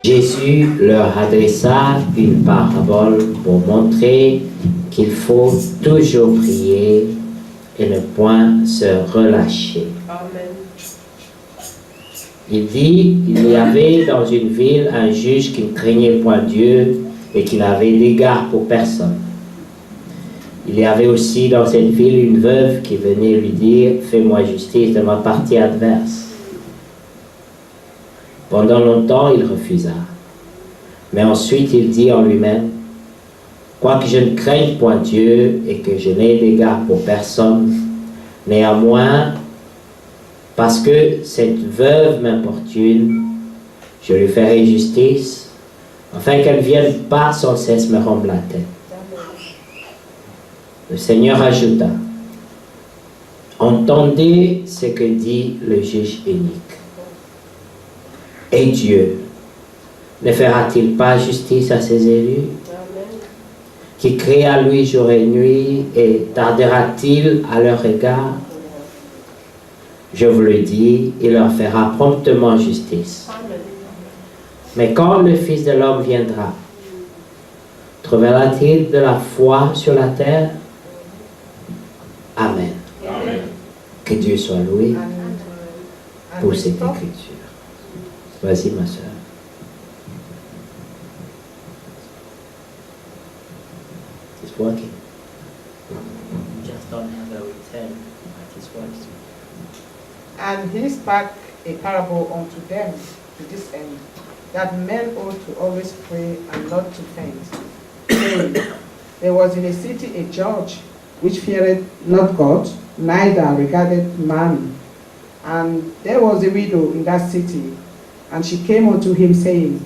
Jésus leur adressa une parabole pour montrer qu'il faut toujours prier et ne point se relâcher. Amen. Il dit, il y avait dans une ville un juge qui ne craignait point Dieu et qui n'avait d'égard pour personne. Il y avait aussi dans cette ville une veuve qui venait lui dire, fais-moi justice de ma partie adverse. Pendant longtemps, il refusa. Mais ensuite, il dit en lui-même, quoique je ne craigne point Dieu et que je n'ai d'égard pour personne, néanmoins, parce que cette veuve m'importune, je lui ferai justice, afin qu'elle ne vienne pas sans cesse me rendre la tête. Le Seigneur ajouta, entendez ce que dit le juge unique. Et Dieu ne fera-t-il pas justice à ses élus, qui crient à lui jour et nuit, et tardera-t-il à leur égard? Je vous le dis, il leur fera promptement justice. Mais quand le Fils de l'homme viendra, trouvera-t-il de la foi sur la terre? Amen. Amen. Que Dieu soit loué Amen. pour cette écriture. Vas-y, ma soeur. It's working. Just don't have a return, but it's working. And he spake a parable unto them to this end, that men ought to always pray and not to faint, saying, there was in a city a judge which feared not God, neither regarded man. And there was a widow in that city, and she came unto him, saying,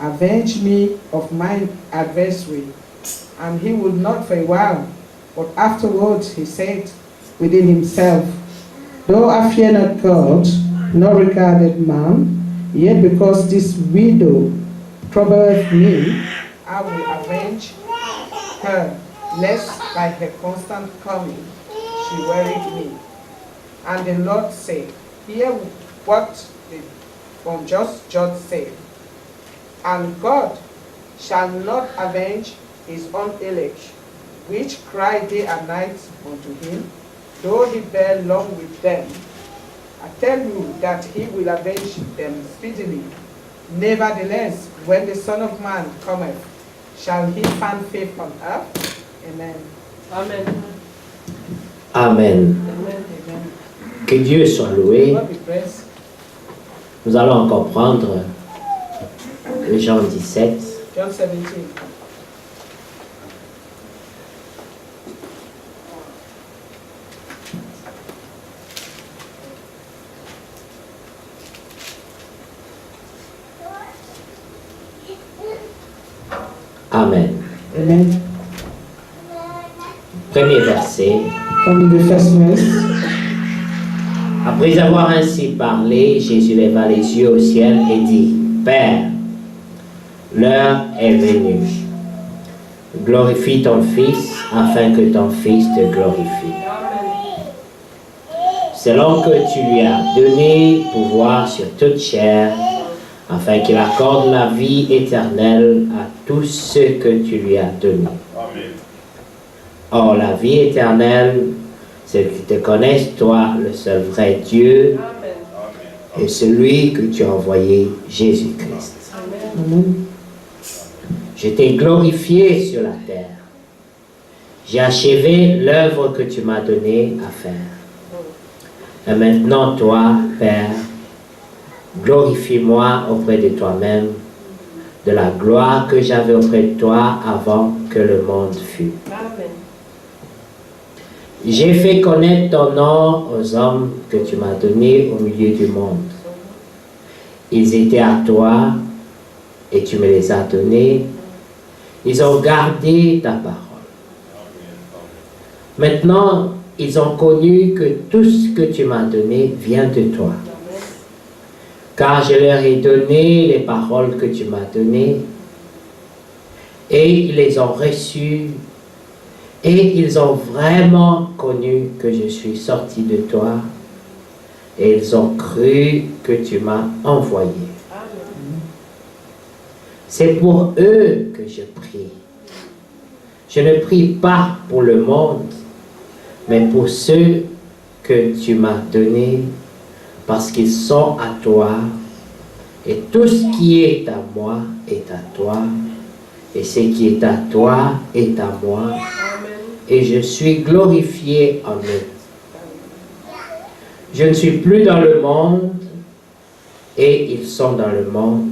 avenge me of mine adversary. And he would not for a while, but afterwards he said within himself, though I fear not God, nor regarded man, yet because this widow troubleth me, I will avenge her, lest by her constant coming she wearied me. And the Lord said, hear what the unjust judge said. And God shall not avenge his own elect, which cry day and night unto him, though he bear long with them. I tell you that he will avenge them speedily. Nevertheless, when the Son of Man cometh, shall he find faith on earth? Amen. Amen. Amen. Amen. Que Dieu soit loué. God be praised. Nous allons encore prendre Jean 17. John 17. Amen. Amen. Premier verset. From the first verse. Après avoir ainsi parlé, Jésus leva les yeux au ciel et dit, Père, l'heure est venue. Glorifie ton Fils, afin que ton Fils te glorifie. Selon que tu lui as donné pouvoir sur toute chair, afin qu'il accorde la vie éternelle à tous ceux que tu lui as donnés. Or, la vie éternelle, c'est qu'ils te connaissent, toi, le seul vrai Dieu, et celui que tu as envoyé, Jésus-Christ. Je t'ai glorifié sur la terre. J'ai achevé l'œuvre que tu m'as donnée à faire. Et maintenant, toi, Père, glorifie-moi auprès de toi-même, de la gloire que j'avais auprès de toi avant que le monde fût. J'ai fait connaître ton nom aux hommes que tu m'as donnés au milieu du monde. Ils étaient à toi et tu me les as donnés. Ils ont gardé ta parole. Maintenant, ils ont connu que tout ce que tu m'as donné vient de toi. Car je leur ai donné les paroles que tu m'as données et ils les ont reçues. Et ils ont vraiment connu que je suis sorti de toi et ils ont cru que tu m'as envoyé. C'est pour eux que je prie. Je ne prie pas pour le monde, mais pour ceux que tu m'as donnés, parce qu'ils sont à toi, et tout ce qui est à moi est à toi, et ce qui est à toi est à moi, et je suis glorifié en eux. Je ne suis plus dans le monde, et ils sont dans le monde,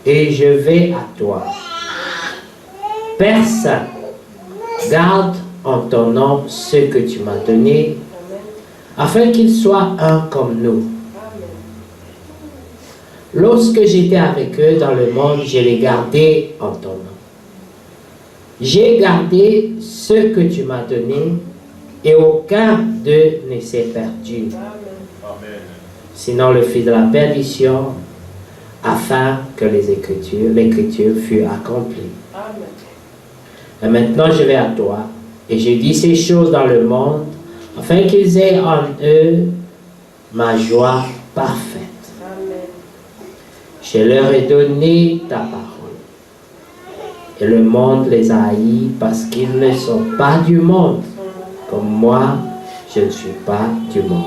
et je vais à toi. Père Saint, garde en ton nom ceux que tu m'as donnés, afin qu'ils soient un comme nous. Lorsque j'étais avec eux dans le monde, je les gardais en ton nom. J'ai gardé ceux que tu m'as donnés, et aucun d'eux ne s'est perdu. Amen. Sinon le fils de la perdition, afin que l'écriture fût accomplie. Et maintenant je vais à toi, et je dis ces choses dans le monde, afin qu'ils aient en eux ma joie parfaite. Je leur ai donné ta parole, et le monde les a haïs parce qu'ils ne sont pas du monde, comme moi, je ne suis pas du monde.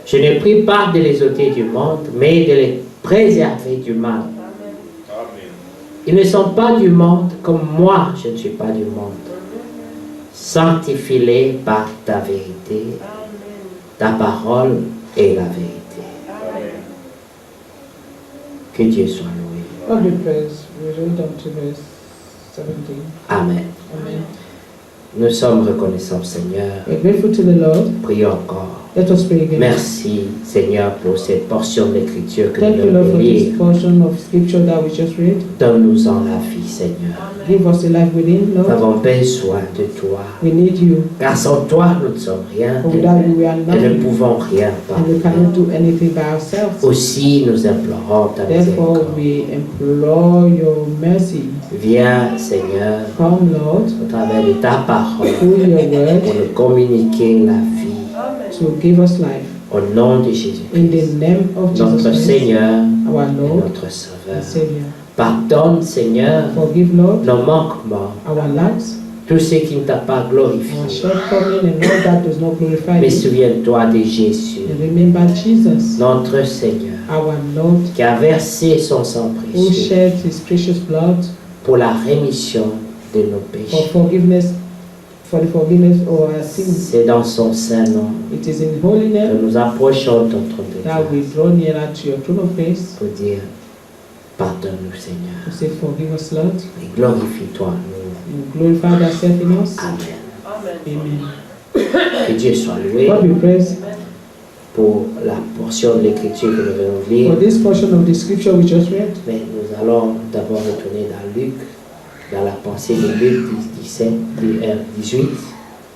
Je ne prie pas de les ôter du monde, mais de les préserver du mal. Ils ne sont pas du monde, comme moi, je ne suis pas du monde. Sanctifie-les par ta vérité. Ta parole est la vérité. Que Dieu soit loué. God be praised. We read on to verse 17. Amen. Amen. Nous sommes reconnaissants, Seigneur. We're grateful to the Lord. Prions encore. Let us pray again. Merci, Seigneur, pour cette portion d'écriture que Thank nous you, Lord, venons for de this lire. portion of scripture that we just read. Donne-nous-en la vie, Seigneur. Give us a life within, Nous Lord. avons besoin de toi. We need you. Car sans toi, nous ne sommes rien. For without you, we are Et nous ne nothing. pouvons rien par And we cannot do anything by ourselves. Aussi, nous implorons ta Therefore, miséricorde. we implore your mercy. Viens, Seigneur, Come, Lord, au travers de ta parole, through your word pour nous communiquer la vie. to give us life. Au nom de Jésus, In the name of Jesus notre Christ, Seigneur our et Lord notre and Sauveur. Savior. Pardonne, Seigneur, Forgive, Lord, nos manquements, our lacks, tout ce qui ne t'a pas glorifié. our shortcoming, and all that does not glorify Mais you. souviens-toi de Jésus, And remember Jesus, notre Seigneur, our Lord, qui a versé son sang who précieux shed his precious blood pour la rémission de nos for péchés. forgiveness, for the forgiveness of our sins. C'est dans son saint nom It is in holy que name nous approchons ton trône de that we grâce draw nearer to your throne of grace pour dire pardonne-nous, Seigneur, to say, forgive us, Lord, et glorifie-toi en nous. and glorify thyself in us. Amen. Amen. Que Dieu soit loué God be praised pour la portion de l'écriture que nous venons de for lire. this portion of the scripture we just read. Mais nous allons d'abord retourner dans Luc, dans la pensée de Luc 18.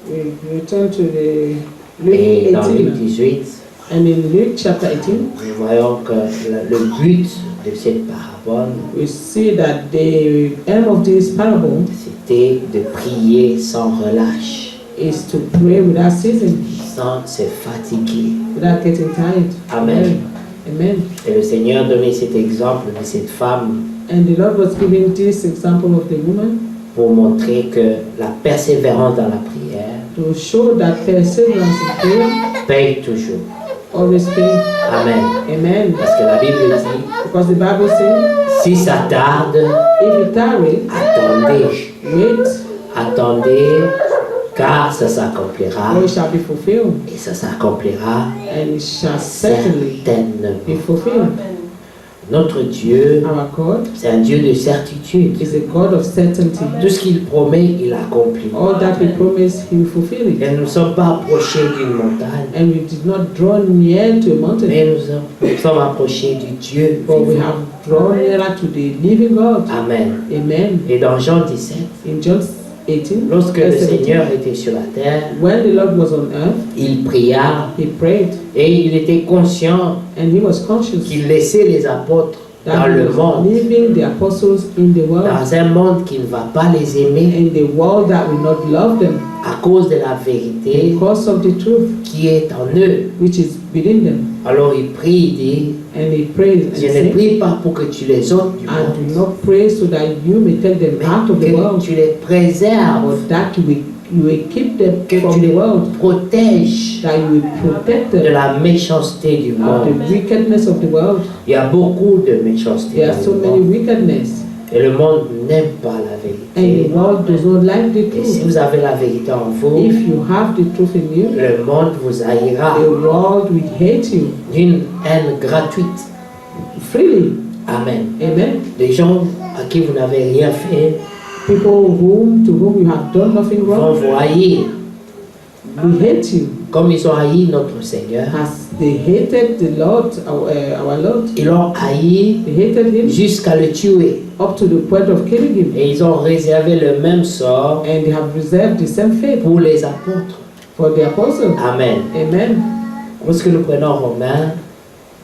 We return to the Luke Et dans 18 Luc now. 18, And in Luke chapter 18, nous voyons que le but de cette parabole, we see that the aim of this parable c'était de prier sans relâche, is to pray without ceasing, sans se fatiguer. without getting tired. Amen. Amen. Et le Seigneur donnait cet exemple de cette femme And the Lord was giving this example of the woman pour montrer que la persévérance dans la prière to show that perseverance in prayer paye toujours. always pays. Amen. Amen. Parce que la Bible dit, Because the Bible says, si ça tarde, if you tarry, attendez, wait, attendez, car ça s'accomplira, for it shall be fulfilled, et ça s'accomplira and it shall certainly be certainement. fulfilled. Notre Dieu, Our God c'est un Dieu de certitude. is a God of certainty. Tout ce qu'il promet, il accomplit. All that He promised, He will fulfill it. Et nous ne sommes pas approchés d'une montagne, And we did not draw near to a mountain, mais nous sommes approchés du Dieu but we vivant. have drawn nearer to the living God. Amen. Amen. Et dans Jean 17, In John 18, lorsque le verse 17, Seigneur était sur la terre, when the Lord was on earth, il pria He prayed, et il était conscient and He was conscious qu'il laissait les apôtres dans le monde, leaving the apostles in the world, dans un monde qui ne va pas les aimer in the world that will not love them à cause de la vérité because of the truth qui est en eux. which is within them. Alors il prie, il dit, And he prays and je ne says, prie pas pour que tu les ôtes du and monde, do not pray so that you may take them out of the mais que world, tu les préserves, but that you will keep them que from tu the les world, protèges that you will protect de them la méchanceté du of monde. the wickedness of the world. Il y a beaucoup de méchanceté There are dans so le many monde. wickedness, Et le monde n'aime pas la and the vérité. world does not like the Et si truth. vous avez la vérité en vous, If you have the truth in you, le monde vous haïra the world will hate you d'une haine gratuite. freely. Amen. Amen. Des gens à qui vous n'avez rien fait People to whom you have done nothing vont wrong, vous haïr will hate you. comme ils ont haï notre Seigneur. As they hated the Lord, our Lord, Ils l'ont haï they hated him jusqu'à le tuer. up to the point of killing him. Et ils ont réservé le même sort And they have reserved the same fate pour les apôtres. for the apostles. Amen. Amen. Lorsque nous prenons Romains,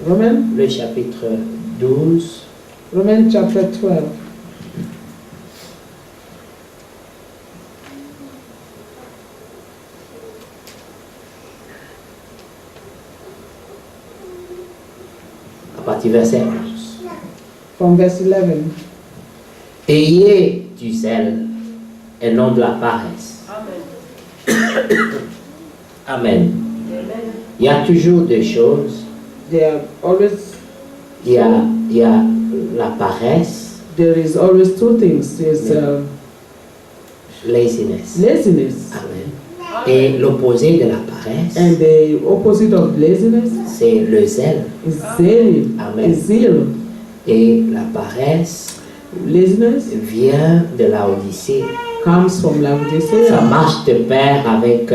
Romans, le chapitre 12, Romans chapter 12. à partir du verset 11. From verse 11. Ayez du zèle et non de la paresse. Amen. Amen. Amen. Il y a toujours des choses. There are always Il y a la paresse, there is always two things. There's laziness. laziness, Amen. Et l'opposé de la paresse, and the opposite of laziness c'est le zèle. is zeal. Amen. Is zeal. Et la paresse Laziness vient de la Odyssée. comes from Ça Laodicea. marche de pair avec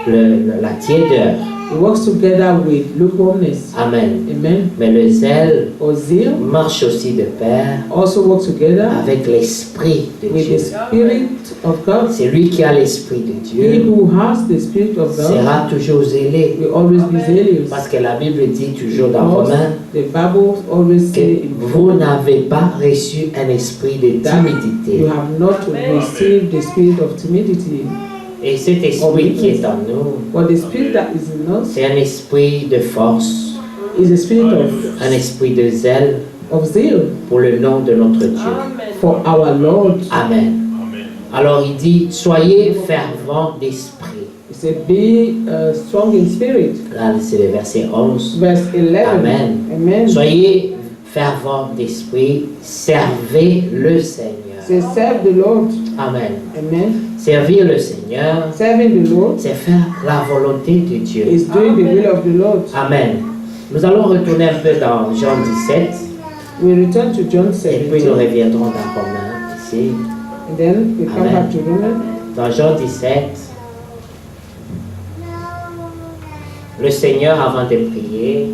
la tiédeur. It works together with lukewarmness. Amen. Amen. Mais le zèle Or zeal marche aussi de pair also works together avec l'Esprit de with the Dieu. Spirit of God. C'est lui qui a l'Esprit de He Dieu who has the Spirit of God sera toujours zélé. will always be zealous. Parce que la Bible dit toujours dans Because Romains the Bible always que says vous n'avez pas reçu un esprit de that you timidité. have not received the spirit of timidity, Et cet esprit qui est en nous, but the spirit that is in us c'est un esprit de force, is a spirit un esprit de zèle of zeal pour le nom de notre Dieu. Amen. for our Lord. Amen. Alors il dit, soyez fervents d'esprit. He said, be strong in spirit. Là, c'est le verset 11. Verse 11. Amen. Amen. Soyez fervents d'esprit, servez le Seigneur. Say, serve the Lord. Amen. Amen. Servir le Seigneur, Serving the Lord c'est faire la volonté de Dieu. is doing the will of the Lord. Amen. Nous allons retourner un peu dans Jean 17 We return to John et puis nous 17, reviendrons dans Romains ici. and then we come Amen. back to Romans. Dans Jean 17, le Seigneur, avant de prier,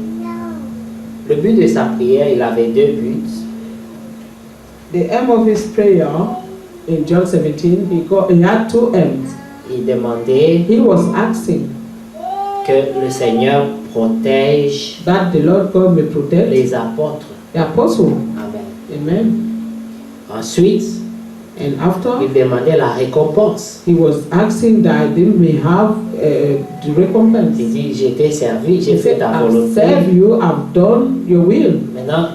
le but de sa prière, il avait deux buts. The aim of his prayer in John 17, he had two aims. Il demandait He was asking que le Seigneur protège that the Lord God may protect les apôtres. the apostle. Amen. Amen. Ensuite, And after, il demandait la récompense. he was asking that they may have the recompense. Il dit, j'ai été servi, j'ai He fait said, ta I've volonté. served you, I've done your will. Maintenant,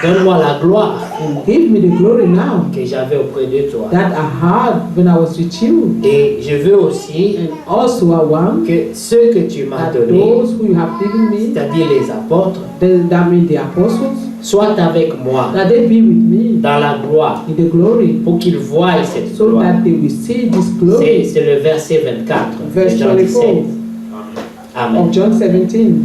donne-moi la gloire And give me the glory now que j'avais auprès de toi. that I had when I was with you. Et je veux aussi And also I want que ceux que tu m'as that donnés, those who you have given me, c'est-à-dire les apôtres, that means the apostles, soient avec moi that they be with me dans la gloire in the glory, pour qu'ils voient cette so gloire. that they will see this glory. C'est le verset 24 de Verse Jean 24 17. Amen. of John 17.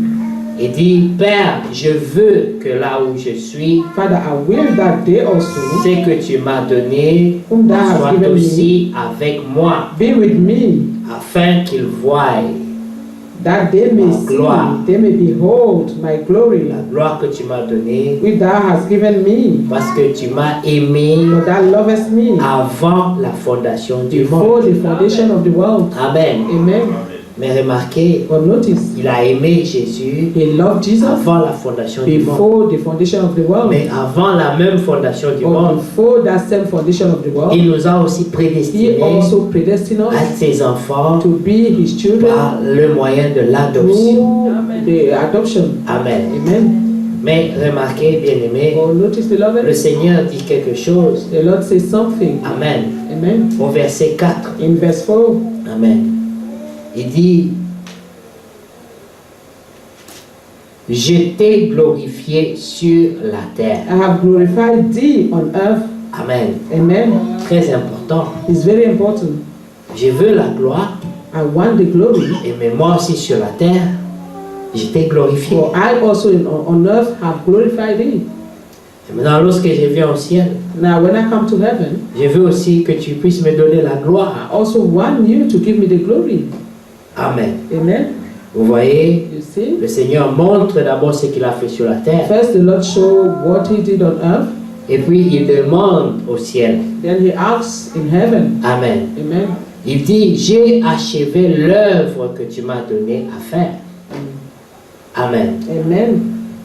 Il dit, Père, je veux que là où je suis, Father, I will that they also ce que tu m'as donné whom thou hast soit given me aussi avec moi, be with me, afin qu'ils voient that they may Ma see, gloire. they may behold my glory, la gloire que tu m'as donnée, which thou hast given me, parce que tu m'as aimé for thou lovest me avant la fondation du before monde. the foundation of the world. Amen. Amen. Mais remarquez, But notice, il a aimé Jésus he loved Jesus avant la fondation du monde. before the foundation of the world. Mais avant la même fondation du But monde, before that same foundation of the world, il nous a aussi he prédestinés also predestined à us ses enfants to be his children par le moyen de l'adoption. through the adoption. Amen. Amen. Mais remarquez, bien-aimés, But notice, le beloved, Seigneur dit quelque chose. the Lord says something. Amen. Amen. Au verset 4. In verse 4, Amen. Il dit, je t'ai glorifié sur la terre. I have glorified thee on earth. Amen. Amen. Très important. It's very important. Je veux la gloire, I want the glory, et mais moi aussi sur la terre, je t'ai glorifié. for I also on earth have glorified thee. Et maintenant, lorsque je viens au ciel, Now, when I come to heaven, je veux aussi que tu puisses me donner la gloire. I also want you to give me the glory. Amen. Amen. Vous voyez, You see? le Seigneur montre d'abord ce qu'il a fait sur la terre. First, the Lord showed what he did on earth. Et puis, il demande au ciel. Then he asks in heaven. Amen. Amen. Il dit, j'ai achevé l'œuvre que tu m'as donnée à faire. Amen. Amen.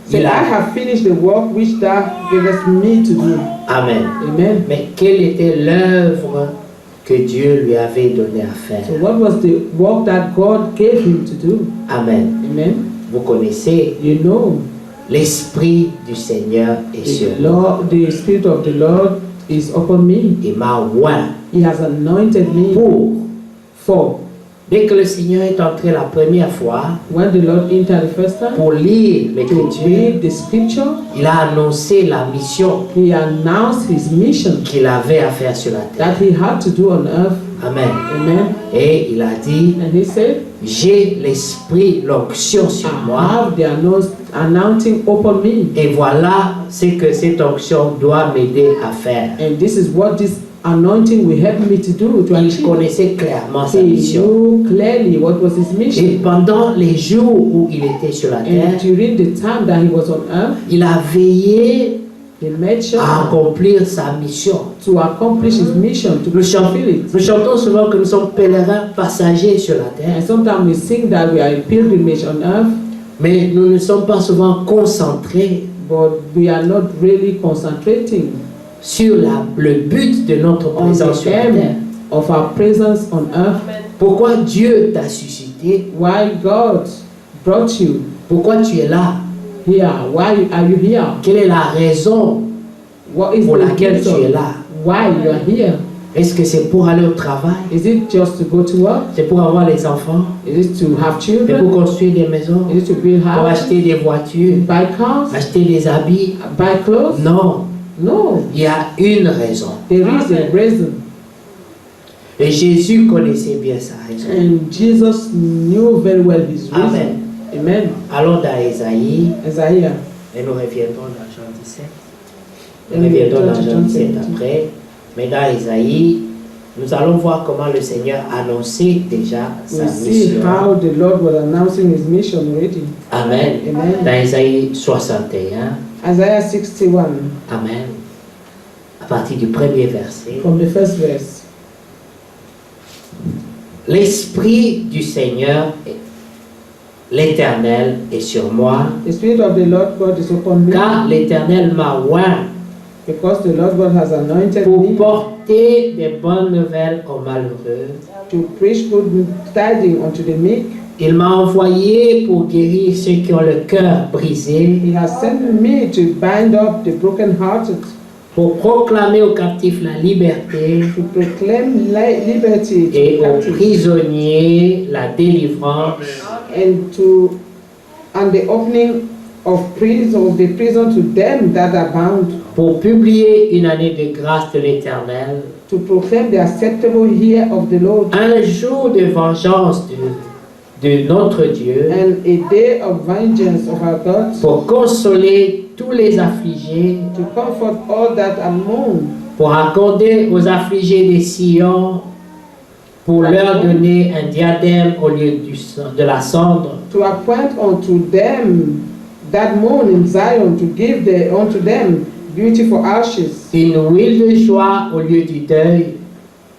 So Il I a- have finished the work which thou gavest me to do. Amen. Amen. Mais quelle était l'œuvre que Dieu lui avait donnée à So faire? what was the work that God gave him to do? Amen. Amen. Vous connaissez, You know, l'Esprit du Seigneur est sur the moi. Lord, the Spirit of the Lord is upon me. Il m'a oint He has anointed me for. Dès que le Seigneur est entré la première fois When the Lord entered the first time pour lire to l'Écriture, read the scripture, il a annoncé la mission he announced his mission qu'il avait à faire sur la terre. that he had to do on earth. Amen. Amen. Et il a dit, And he said, j'ai l'Esprit, l'onction sur I moi. have the anointing upon me. Et voilà ce que cette onction doit m'aider à faire. And this is what this anointing will help me to do, to Il achieve. connaissait clairement sa He mission. knew clearly what was his Et mission. pendant les jours où il était sur la And terre, during the time that he was on earth, il a veillé he made sure à accomplir sa mission. to accomplish his mission, to Nous chantons, fulfill it. nous chantons souvent que nous sommes pèlerins passagers sur la terre, And sometimes we sing that we are in pilgrimage on earth, mais nous ne sommes pas souvent concentrés but we are not really concentrating sur le but de notre on présence the sur la terre. aim of our presence on earth. Pourquoi Dieu t'a suscité? Why God brought you Pourquoi tu es là? here? Why are you here? Quelle est la raison What is pour the laquelle tu es reason là? why you are here? Est-ce que c'est pour aller au travail? Is it just to go to work? C'est pour avoir les enfants? Is it to have C'est pour children? construire des maisons? Is it to build Pour houses? acheter des voitures? Buy cars? Acheter des habits? Buy clothes? Non, No. il y a une raison. There is a reason. Et Jésus connaissait bien sa raison. And Jesus knew very well his reason. Amen. Amen. Allons dans Ésaïe Isaiah. et nous reviendrons dans Jean 17. Nous And we reviendrons dans turn to Jean John 17 17. après. Mais dans Ésaïe, nous allons voir comment le Seigneur annonçait déjà sa We see mission. how the Lord was announcing his mission already. Amen. Amen. Dans Ésaïe 61. Isaiah 61, Amen. À partir du premier verset. from the first verse. L'Esprit du Seigneur, l'Éternel, est sur moi, The Spirit of the Lord God is upon me, car l'Éternel m'a oint because the Lord God has anointed pour me porter des bonnes nouvelles aux malheureux. to preach good tidings unto the meek. Il m'a envoyé pour guérir ceux qui ont le cœur brisé, He has sent me to bind up the brokenhearted, pour proclamer aux captifs la liberté to proclaim liberty to et the aux captives, prisonniers la délivrance, and the opening of the prison to them that are bound, pour publier une année de grâce de l'Éternel, to proclaim the acceptable year of the Lord, un jour de vengeance de notre Dieu, and a day of vengeance of our God, pour consoler tous les affligés, to comfort all that are mourn, pour accorder aux affligés des Sion, pour leur donner un diadème au lieu de la cendre, to appoint unto them that mourn in Zion, to give unto them beauty for ashes, une huile de joie au lieu du deuil,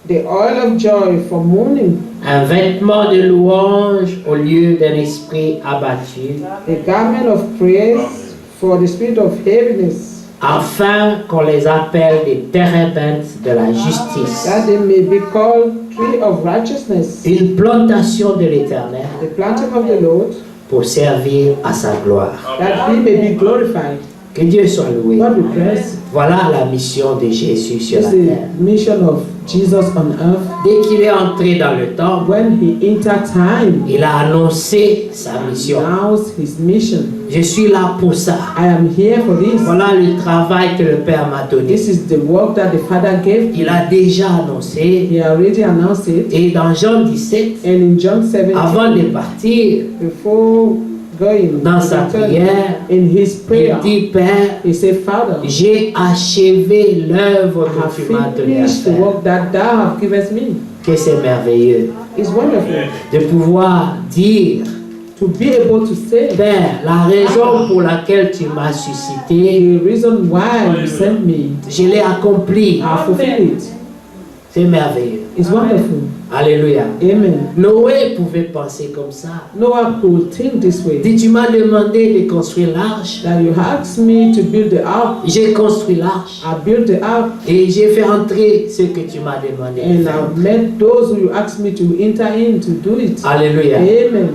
the oil of joy for mourning, un vêtement de louange au lieu d'un esprit abattu, a garment of praise for the spirit of heaviness, afin qu'on les appelle des térébintes de la justice, that they may be called tree of righteousness, une plantation de l'Éternel the planting of the Lord, pour servir à sa gloire. that he may be glorified. Que Dieu soit loué. God be praised. Voilà la mission de Jésus sur This la is terre. the mission of Jesus on earth. Dès qu'il est entré dans le temple, When he entered time, il a annoncé sa he mission. announced his mission. Je suis là pour ça. I am here for this. Voilà le travail que le Père m'a donné. This is the work that the Father gave Il me. a déjà annoncé. He already announced it. Et dans Jean 17, And in John 17, avant de partir, before going dans sa prière, in his prayer, il dit, Père, he said, Father, j'ai achevé l'œuvre I have que tu m'as donnée à finished the faire. work that thou hast given me. Que c'est merveilleux It's wonderful de pouvoir dire, to be able to say Père, la raison pour laquelle tu m'as suscité, the reason why you sent me, je l'ai accompli. I fulfill it. C'est merveilleux. It's wonderful. Alléluia. Amen. Noé pouvait penser comme ça. Noah could think this way. Dit, tu m'as demandé de construire l'arche. That you asked me to build the ark, J'ai construit l'arche. I built the ark, Et j'ai fait entrer ce que tu m'as demandé de and faire. I've met those who you asked me to enter in to do it. Alléluia. Amen.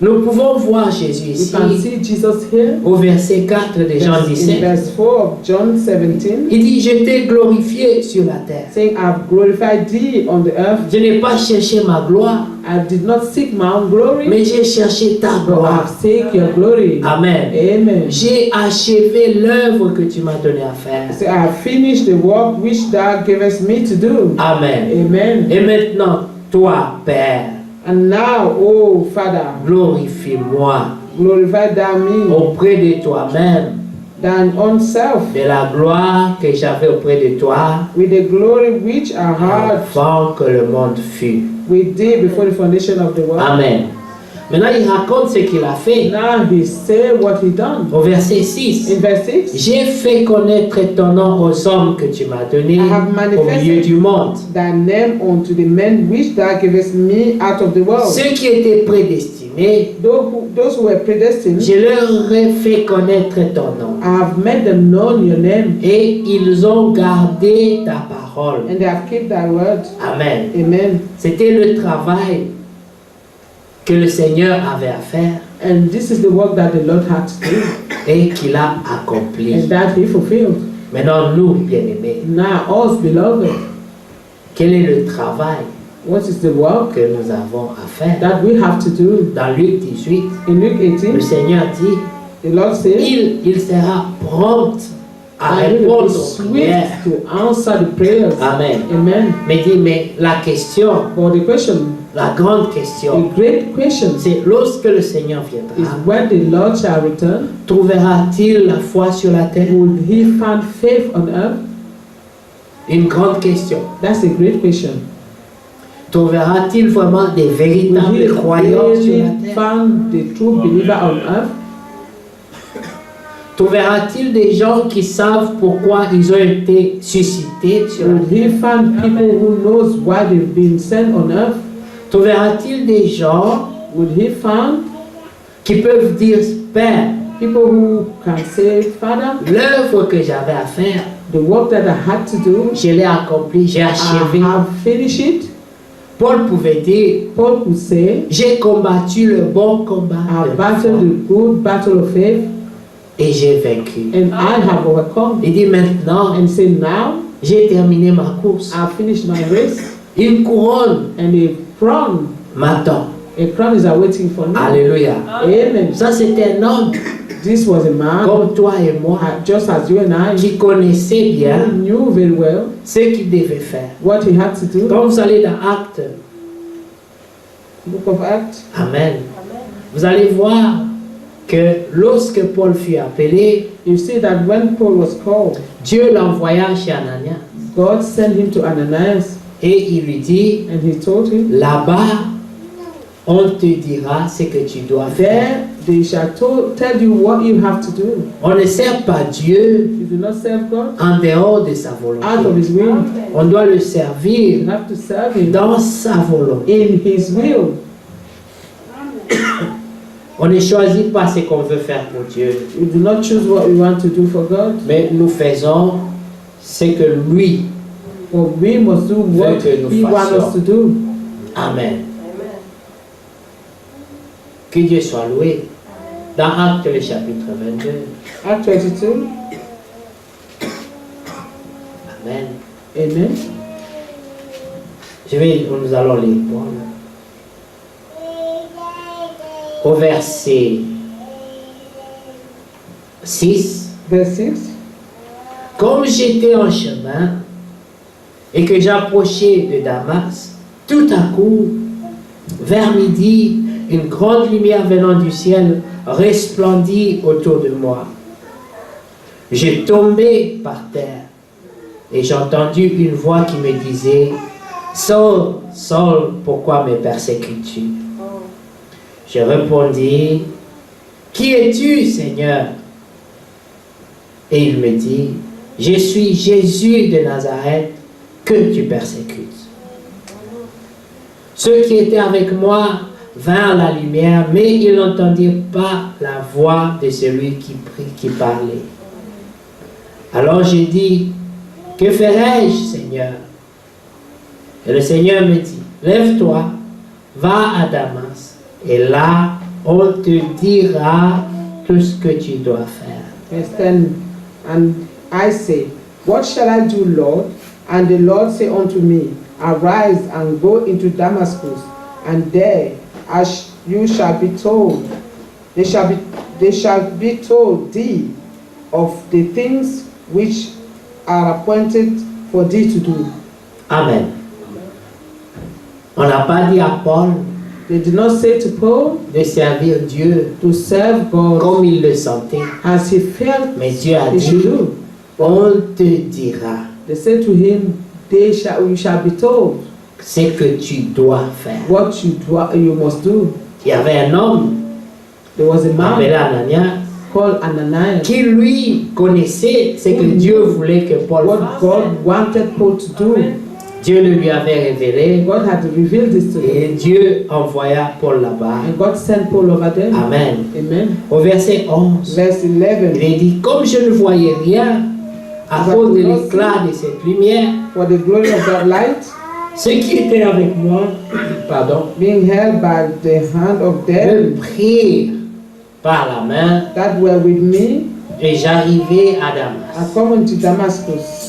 Nous pouvons voir Jésus You ici can see Jesus here. au verset 4 de Jean In 17. verse 4 of John 17, Il dit, je t'ai glorifié sur la terre. saying, I've glorified thee on the earth. Je n'ai pas cherché ma gloire, I did not seek my own glory, mais j'ai cherché ta but gloire. I've seek your glory. Amen. Amen. J'ai achevé l'œuvre que tu m'as donné à faire. So I have finished the work which thou gavest me to do. Amen. Amen. Et maintenant, toi, Père, And now, oh Father, glorifie-moi glorify thou me auprès de toi-même thine own self de la gloire que j'avais auprès de toi with the glory which I had avant que le monde fût. with thee before the foundation of the world. Amen. Maintenant, il raconte ce qu'il a fait. Now he said what he done. Au verset 6. In verse 6, J'ai fait connaître ton nom aux hommes que tu m'as donnés I have au manifested milieu du monde. thy name unto the men which thou gavest me out of the world. Ceux qui étaient prédestinés, Those who were predestined, je leur ai fait connaître ton nom. I have made them known your name, Et ils ont gardé ta parole. and they have kept thy word. Amen. Amen. C'était le travail que le Seigneur avait à faire And this is the work that the Lord had to do, et qu'il a accompli. and that he fulfilled. Maintenant, nous, bien-aimés, Now, us beloved, quel est le travail what is the work que nous avons à faire? that we have to do? Dans Luc 18, In Luke le 18, Seigneur dit, the Lord said, il sera prompt à I will répondre be aux prières. swift to answer the prayers. Amen. Amen. Mais dit, mais la question, But the question, la grande question, the great question, c'est lorsque le Seigneur is viendra, when the Lord shall return, trouvera-t-il la foi sur la terre? will he find faith on earth? Une grande question. That's a great question. Trouvera-t-il vraiment des Will véritables he croyants sur la really terre? find the true believer on earth? Trouvera-t-il des gens qui savent pourquoi ils ont été suscités sur la Will terre? he find people who knows why they've been sent on earth? Trouvera-t-il des gens Will he find qui peuvent dire, Père, people who can say, Father, l'œuvre que j'avais à faire, the work that I had to do, je l'ai accompli, j'ai I achevé. have finished it? Paul pouvait dire, Paul could say, j'ai combattu le bon combat I de la battled foi the good battle of faith, et j'ai vaincu. and I have overcome. Il dit maintenant, And say, now j'ai terminé ma course. I finished my race, Une couronne and a crown m'attend. is awaiting for me. Alléluia. Amen. Ça, c'était un homme This was a man, comme toi et moi just as you and I, qui connaissait who bien knew very well ce qu'il devait faire. what he had to do. Quand vous allez dans Actes, Book of Acts, Amen, vous allez voir que lorsque Paul fut appelé, you see that when Paul was called, Dieu l'envoya chez Ananias God sent him to Ananias, et il lui dit, and he told him, là-bas, on te dira ce que tu dois faire. There they shall tell you what you have to do. On ne sert pas Dieu You do not serve God en dehors de sa out of volonté. His will. On doit le You servir have to serve Him dans sa volonté. in His will. On ne choisit pas ce qu'on veut faire pour Dieu, We do not choose what we want to do for God, mais nous faisons ce que lui. but we must do what que nous He wants us to do. Amen. Que Dieu soit loué. Dans Actes le chapitre 22. Act 22. Amen. Amen. Nous allons les prendre. Au verset 6. Verse 6. Comme j'étais en chemin et que j'approchais de Damas, tout à coup, vers midi, une grande lumière venant du ciel resplendit autour de moi. Je tombais par terre et j'ai entendu une voix qui me disait « Saul, Saul, pourquoi me persécutes-tu » Je répondis « Qui es-tu, Seigneur ?» Et il me dit « Je suis Jésus de Nazareth que tu persécutes. » Ceux qui étaient avec moi vinrent à la lumière, mais ils n'entendirent pas la voix de celui qui parlait. Alors j'ai dit, que ferai-je, Seigneur? Et le Seigneur me dit, lève-toi, va à Damas, et là, on te dira tout ce que tu dois faire. Verse 10. And I say, what shall I do, Lord? And the Lord say unto me, arise and go into Damascus, and there you shall be told, they shall be told thee of the things which are appointed for thee to do. Amen. On n'a pas dit à Paul They did not say to Paul de servir Dieu to serve God comme il le sentait. as he felt Mais Dieu a he should dit, do. on te dira They said to him, you shall be told ce que tu dois faire. what you must do. Il y avait un homme There was a appelé man Ananias called Ananias, qui lui connaissait ce que Dieu voulait que Paul what fasse. God wanted Paul to do. Dieu le lui avait révélé God had revealed this to him. et Dieu envoya Paul là-bas. And God sent Paul over there. Amen. Amen. Au verset 11, Verse 11. il est dit, comme je ne voyais rien à cause de l'éclat de cette lumière, For the glory of that light, ceux qui étaient avec moi, pardon, being held by the hand of me them prirent par la main that were with me, et j'arrivai à are Damas. coming to Damascus.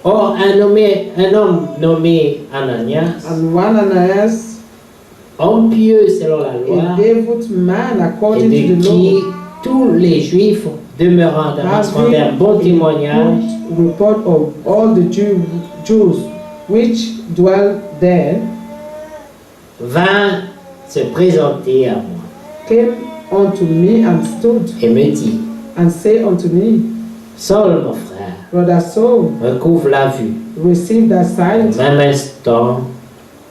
Or, un homme nommé Ananias, And one Ananias, homme pieux selon la a loi, devout man et according de to the qui law, tous les Juifs demeurant à Damas rendaient un bon témoignage, good report of all the Jews which dwell there, vint se présenter à moi came unto me and stood et me dit, and say unto me, Saul, mon frère, Brother Saul, recouvre la vue. receive that Au sight, même instant,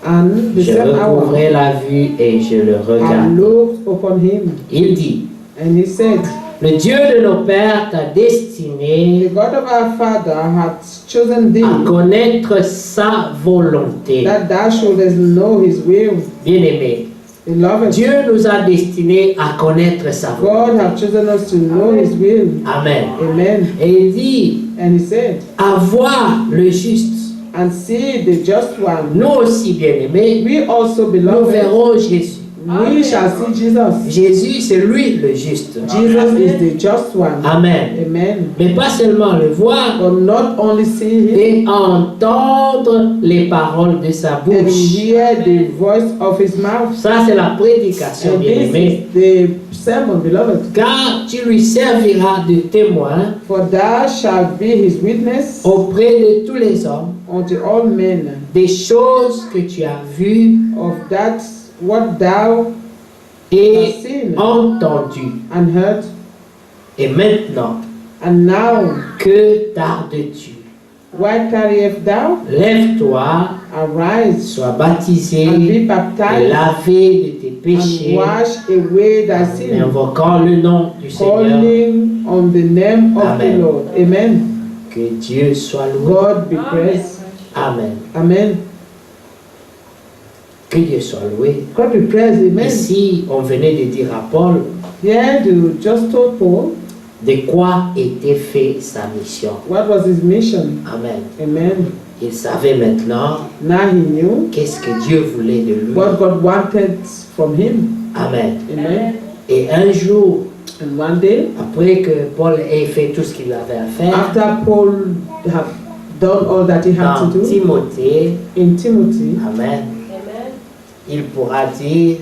and the je same hour recouvrai la vue et je le I regardai. looked upon him, Il dit, and he said, le Dieu de nos pères t'a The destiné God of our father hath chosen thee, à connaître sa volonté. that thou shouldest know his will. Bien-aimé, Beloved, Dieu nous a destinés à connaître sa God volonté. hath chosen us to know his will. Amen. Amen. Et il dit, And he said, à voir le juste. and see the just one. Nous aussi, bien-aimés, We also, nous beloved, verrons Jésus. we shall see Jesus. Jésus, c'est lui le juste. Jesus is the just one. Amen. Amen. Mais pas seulement le voir, But not only see him et entendre les paroles de sa and bouche. hear the voice of his mouth. Ça, c'est la prédication, And this bien-aimé. is the sermon, beloved. Car tu lui serviras de témoin For thou shalt be his witness auprès de tous les hommes unto all men des choses que tu as vues of that what thou et hast seen entendues. and heard. Et maintenant, And now, que tardes-tu? Why tarriest thou? Lève-toi, Arise sois baptisé and be et baptized lavé de tes and péchés, wash away thy en sin, invoquant le nom du Seigneur. calling on the name of Amen. the Lord. Amen. Que Dieu soit loué. God be praised. Amen. Amen. Que Dieu soit loué. God be praised. Amen. Ici, on venait de dire à Paul Here you just told Paul de quoi était fait sa mission. what was his mission. Amen. Amen. Il savait maintenant Now he knew qu'est-ce que Dieu voulait de lui. what God wanted from him. Amen. Amen. Et un jour, And one day, après que Paul ait fait tout ce qu'il avait à faire, after Paul had done all that he had dans to do, Timothée, in Timothy, Amen, il pourra dire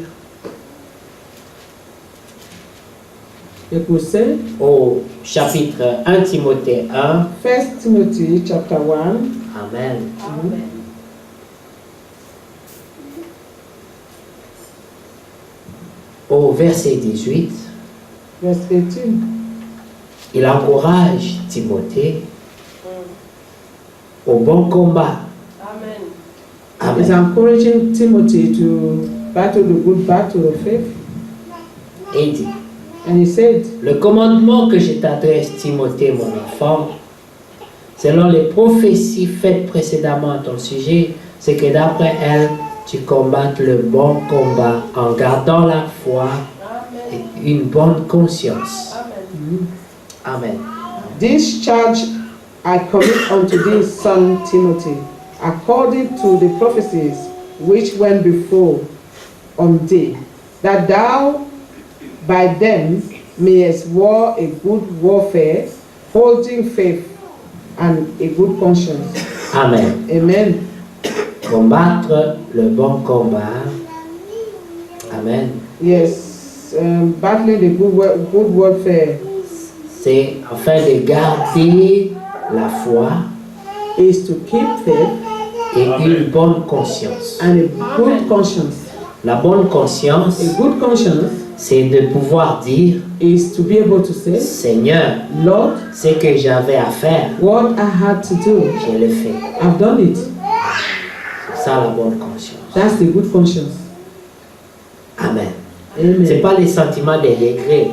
he could say, au chapitre 1 Timothée 1, 1 Timothy chapter 1, Amen, au verset 18, verse 18, il encourage Timothée au bon combat. is Amen. encouraging Timothy to battle the good battle of faith. Et il dit, And he said, le commandement que je t'adresse, Timothée, mon enfant, selon les prophéties faites précédemment à ton sujet, c'est que d'après elles, tu combattes le bon combat en gardant la foi et une bonne conscience. Amen. This charge I commit unto thee, son Timothy, according to the prophecies which went before on thee, that thou by them mayest war a good warfare, holding faith and a good conscience. Amen. Amen. Combattre le bon combat. Amen. Yes, battling the good warfare C'est afin de garder la foi is to keep faith et une bonne conscience. and a good conscience. La bonne conscience, A good conscience c'est de pouvoir dire, is to be able to say, Seigneur, Lord, ce que j'avais à faire, what I had to do, je l'ai fait. I've done it. C'est ça la bonne conscience. That's the good conscience. Amen. C'est Amen. pas les sentiments de regret.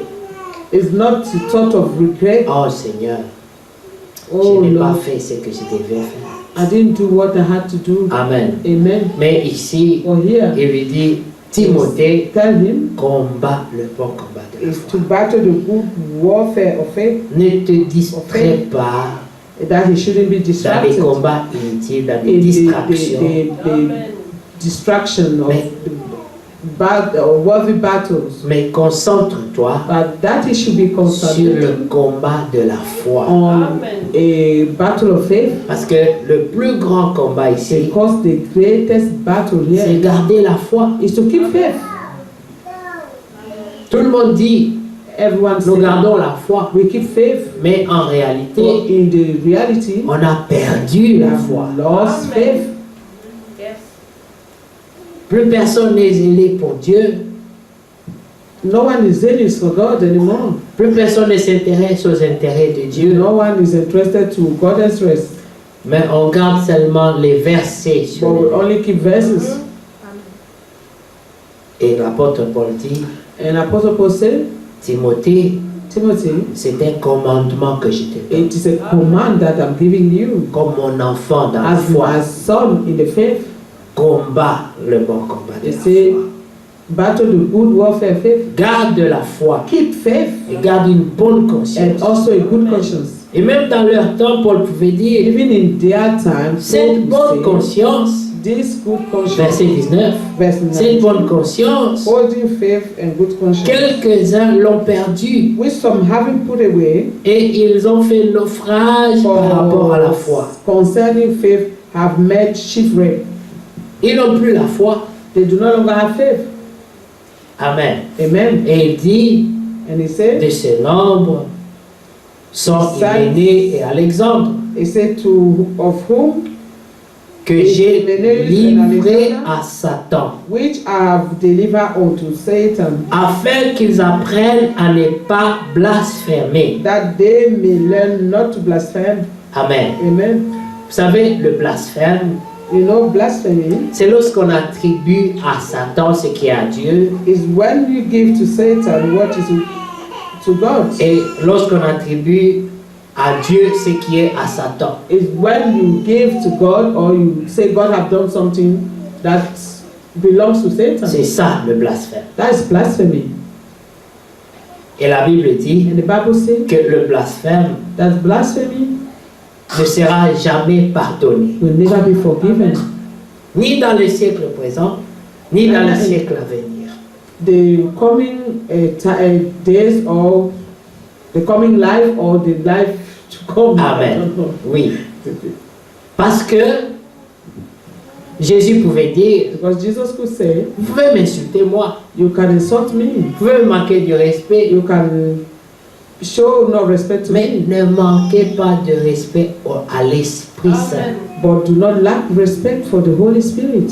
It's not the thought of regret. Oh Seigneur, Oh je n'ai pas Lord, fait ce que je devais faire. I didn't do what I had to do. Amen. Amen. Mais ici, Or here, il lui dit, Timothée, tell him combat le bon combat de la is foi. to battle the good warfare of faith, Ne te distrais pas that he shouldn't be dans des distracted. combats inutiles, dans des In distractions. the distraction of Mais- bad or worthy battles, Mais concentre-toi but that he should be sur concentrated le combat de la foi. on a battle of faith, Parce que le plus grand combat ici, because the greatest battle c'est here garder la foi. is to keep faith. Tout le monde dit, Everyone nous says gardons la foi. we keep faith, Mais en but réalité, in the reality, on a perdu we la have foi. lost faith. Plus personne n'est zélé pour Dieu. No one is zealous for God anymore. Plus personne ne s'intéresse aux intérêts de Dieu. No one is interested to God's rest, Mais on garde seulement les versets but sur we les... only keep verses. Et l'apôtre Paul dit, And Apostle Paul said, Timothée, Timothy, c'est un commandement que je te donne. it is a command that I'm giving you Comme mon enfant dans la as foi, my son in the faith. combat le bon combat de They la say, foi. battle the good warfare faith. Garde la foi Keep faith et garde une bonne and conscience. also a good conscience. Et même dans leur temps, Paul pouvait dire, Even in their time, cette bonne Paul would conscience, say, this good conscience, verset 19, verse cette 9, bonne conscience, holding faith and good conscience, quelques-uns l'ont perdu which some having put away et ils ont fait naufrage par rapport à la foi. concerning faith have made shipwreck. Ils n'ont plus la foi. They do no longer have faith. Amen. Amen. Et il dit, And he said, de ce nombre sont Hyménée et Alexandre, he said to of whom que j'ai livré à Satan, which I have delivered unto Satan, afin qu'ils apprennent à ne pas blasphémer. that they may learn not to blaspheme. Amen. Amen. Vous savez, le blasphème, You know, blasphemy c'est lorsqu'on attribue à Satan ce qui est à Dieu is when you give to Satan what is to God. et lorsqu'on attribue à Dieu ce qui est à Satan. Is when you give to God or you say God have done something that belongs to Satan. C'est ça le blasphème. That is blasphemy. Et la Bible dit And the Bible says que le blasphème that blasphemy ne sera jamais pardonné, will never be forgiven. ni dans le siècle présent, ni dans le siècle à venir. The coming days or the coming life or the life to come. I Amen. don't know. Oui. Parce que Jésus pouvait dire, Because Jesus could say, vous pouvez m'insulter moi, you can insult me, vous pouvez me manquer du respect, you can show no respect to mais me, ne manquez pas de respect à l'Esprit Saint. but do not lack respect for the Holy Spirit,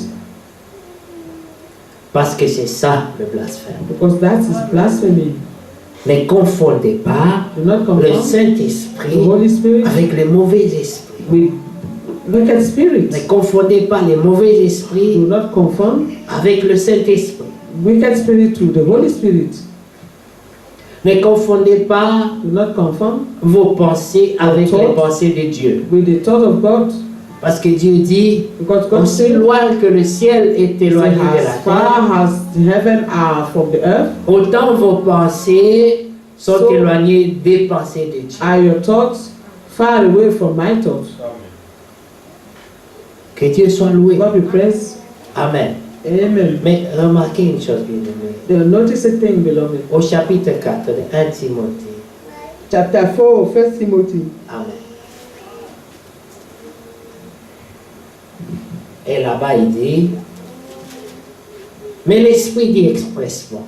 Parce que c'est ça le blasphème. because that is blasphemy. Ne confondez pas Do not le confond the Saint-Esprit Holy Spirit avec les mauvais esprits. with wicked spirits. Ne confondez pas les mauvais esprits Do not confond avec le Saint-Esprit. wicked spirit to the Holy Spirit. Ne confondez pas Do not confond vos pensées avec les pensées de Dieu. with the thought of God, Parce que Dieu dit, because God aussi said, loin que le ciel est éloigné de la as far terre, as the heaven are from the earth, autant vos pensées sont So- éloignées des pensées de Dieu. are your thoughts far away from my thoughts. Que Dieu soit loué. God be praised. Amen. Amen. Mais remarquez une chose, bien aimé. Now notice a thing, beloved. Au chapitre 4 de 1 Timothée. Chapter 4, 1 Timothy. Amen. Et là-bas, il dit, mais l'Esprit dit expressement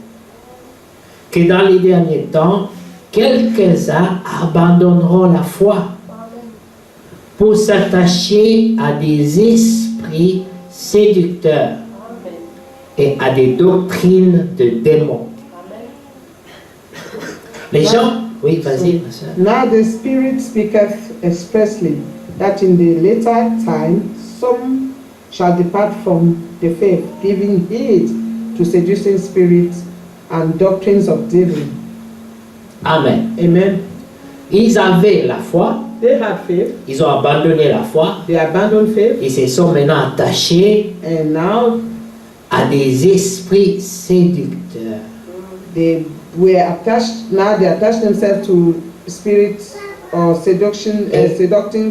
que dans les derniers temps, quelques-uns abandonneront la foi pour s'attacher à des esprits séducteurs et à des doctrines de démons. Les gens, oui, vas-y, ma soeur. Now the Spirit speaketh expressly that in the later time some shall depart from the faith, giving heed to seducing spirits and doctrines of devil. Amen. Amen. Ils avaient la foi, They had faith, ils ont abandonné la foi, they abandoned faith, ils se sont maintenant attachés and now à des esprits séducteurs. they were attached. Now they attach themselves to spirits or seducing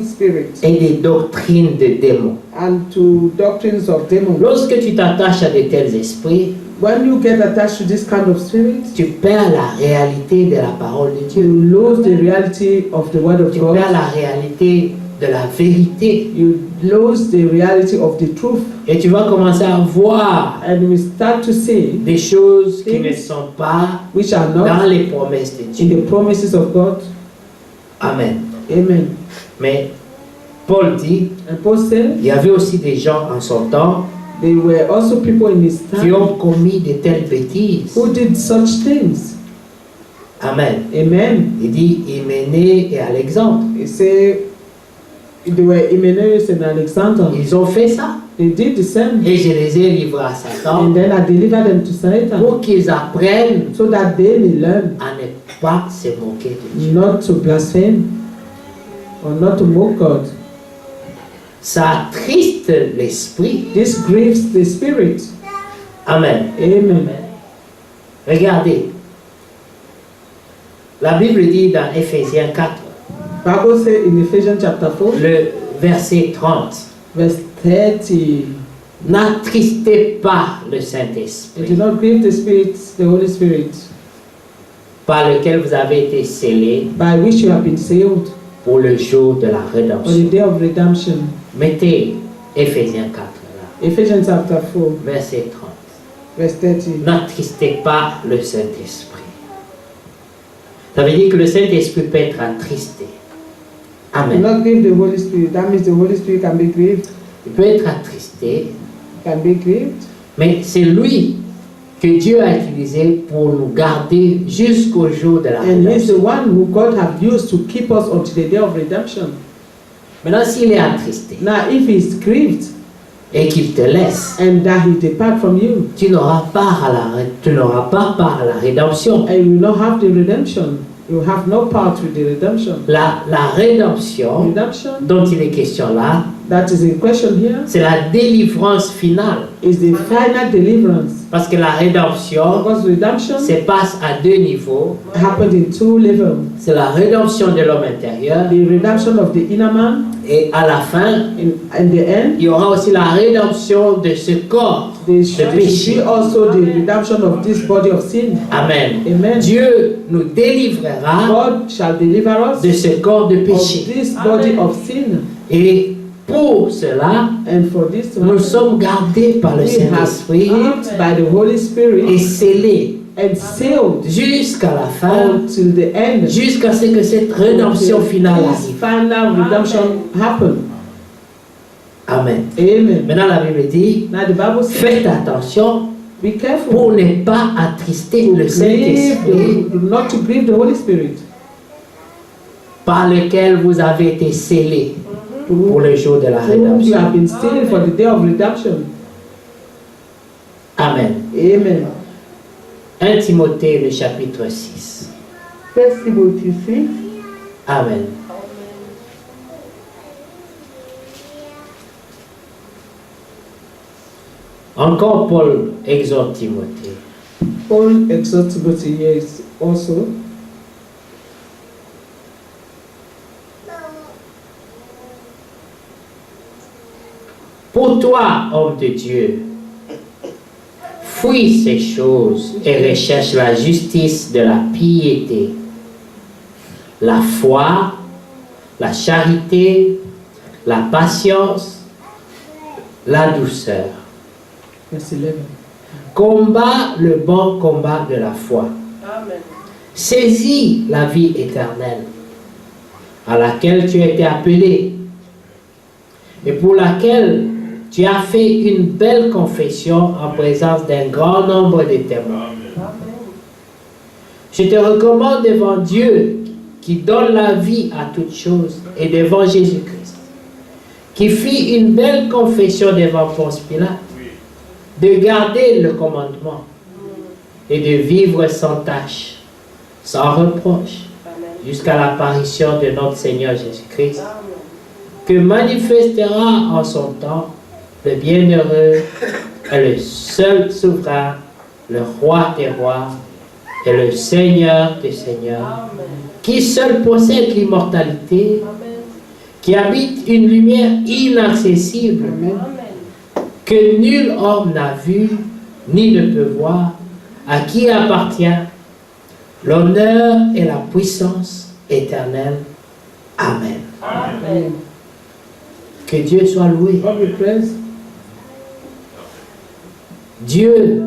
spirits Et des doctrines de démons. and to doctrines of demons. Lorsque tu t'attaches à de tels esprits, When you get attached to this kind of spirits, tu perds la réalité de la parole de you Dieu. lose the reality of the Word of Tu perds God. la réalité de la vérité. You lose the reality of the truth, Et tu vas commencer à voir and we start to see des choses qui ne sont pas which are dans not les promesses de in Dieu. the promises of God. Amen. Amen. Mais Paul dit, And Paul said il y avait aussi des gens en son temps there were also people in his qui time ont commis de telles bêtises. who did such things. Amen. Amen. Il dit Hyménée et Alexandre. He said they were Hymenaeus and Alexander. Ils ont fait ça. They did the same, Et je les ai livrés à Satan and then I delivered them to Satan pour qu'ils apprennent so that they may learn à ne pas se moquer de Dieu. not to blaspheme or not to mock God. Ça attriste l'esprit. This grieves the spirit. Amen. Amen. Regardez. La Bible dit dans Éphésiens 4, Bible says in Ephesians chapter 4, le verset 30, verse 30, n'attristez pas le and do Saint-Esprit, not grieve the Spirit, the Holy Spirit, par lequel vous avez été scellés by which you have been sealed pour le jour de la on the rédemption. day of redemption. Mettez Éphésiens 4 là, Ephesians chapter 4, verset 30. verse 30. N'attristez pas le Saint-Esprit. Ça veut dire que le Saint-Esprit peut être attristé. Do Amen. not grieve the Holy Spirit. That means the Holy Spirit can be grieved. Il peut être attristé, Can be grieved. mais c'est lui que Dieu a utilisé pour nous garder jusqu'au jour de la And He is the rédemption. one who God have used to keep us until the day of redemption. Maintenant, s'il est attristé Now, if he's grieved et qu'il te laisse, and that he depart from you, tu n'auras pas part à la rédemption. and you will not have the redemption, you have no part with the redemption. La rédemption Redemption, dont il est question là, that is in question here, c'est la délivrance finale. is the final deliverance. Parce que la rédemption Because redemption se passe à deux niveaux. happened in two levels. C'est la rédemption de l'homme intérieur The redemption of the inner man, et à la fin, in the end, il y aura aussi la rédemption de ce corps there de should péché. be also the redemption of this body of sin. Amen. Amen. Dieu nous délivrera God shall deliver us de ce corps de of péché. this body of sin. Et pour cela, And for this to nous happen, sommes gardés par le we have Saint-Esprit kept by the Holy et Spirit scellés and sealed jusqu'à la fin, until the end. jusqu'à ce que cette rédemption Until finale this arrive. final redemption happen. Amen. Amen. Maintenant, la Bible dit, Now the Bible says, faites attention be careful pour ne pas attrister le Saint-Esprit not to grieve the Holy Spirit, par lequel vous avez été scellés pour le jour de la whom you rédemption. have been sealed for the day of redemption. Amen. Amen. 1 Timothée, le chapitre 6. 1 Timothy 6. Amen. Encore Paul exhorte Timothée. Paul exhorts Timothy here also. Pour toi, homme de Dieu, fuis ces choses et recherche la justice de la piété, la foi, la charité, la patience, la douceur. Verse 11. Combat le bon combat de la foi. Amen. Saisis la vie éternelle à laquelle tu as été appelé et pour laquelle tu as fait une belle confession en présence d'un grand nombre de témoins. Je te recommande devant Dieu qui donne la vie à toutes choses et devant Jésus-Christ, qui fit une belle confession devant Ponce Pilate, de garder le commandement et de vivre sans tâche, sans reproche, jusqu'à l'apparition de notre Seigneur Jésus-Christ, que manifestera en son temps le bienheureux et le seul souverain, le roi des rois et le Seigneur des seigneurs, qui seul possède l'immortalité, qui habite une lumière inaccessible, que nul homme n'a vu ni ne peut voir, à qui appartient l'honneur et la puissance éternelle. Amen. Amen. Que Dieu soit loué. God be praised. Dieu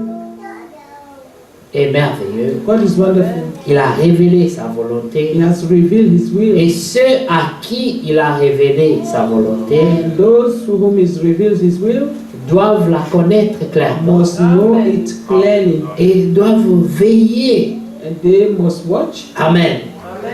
est merveilleux. God is wonderful. Il a révélé sa He volonté. has revealed His will. Et ceux à qui il a révélé sa volonté And those to whom He's revealed His will doivent la connaître clairement must know it clearly. et doivent veiller, And they must watch amen,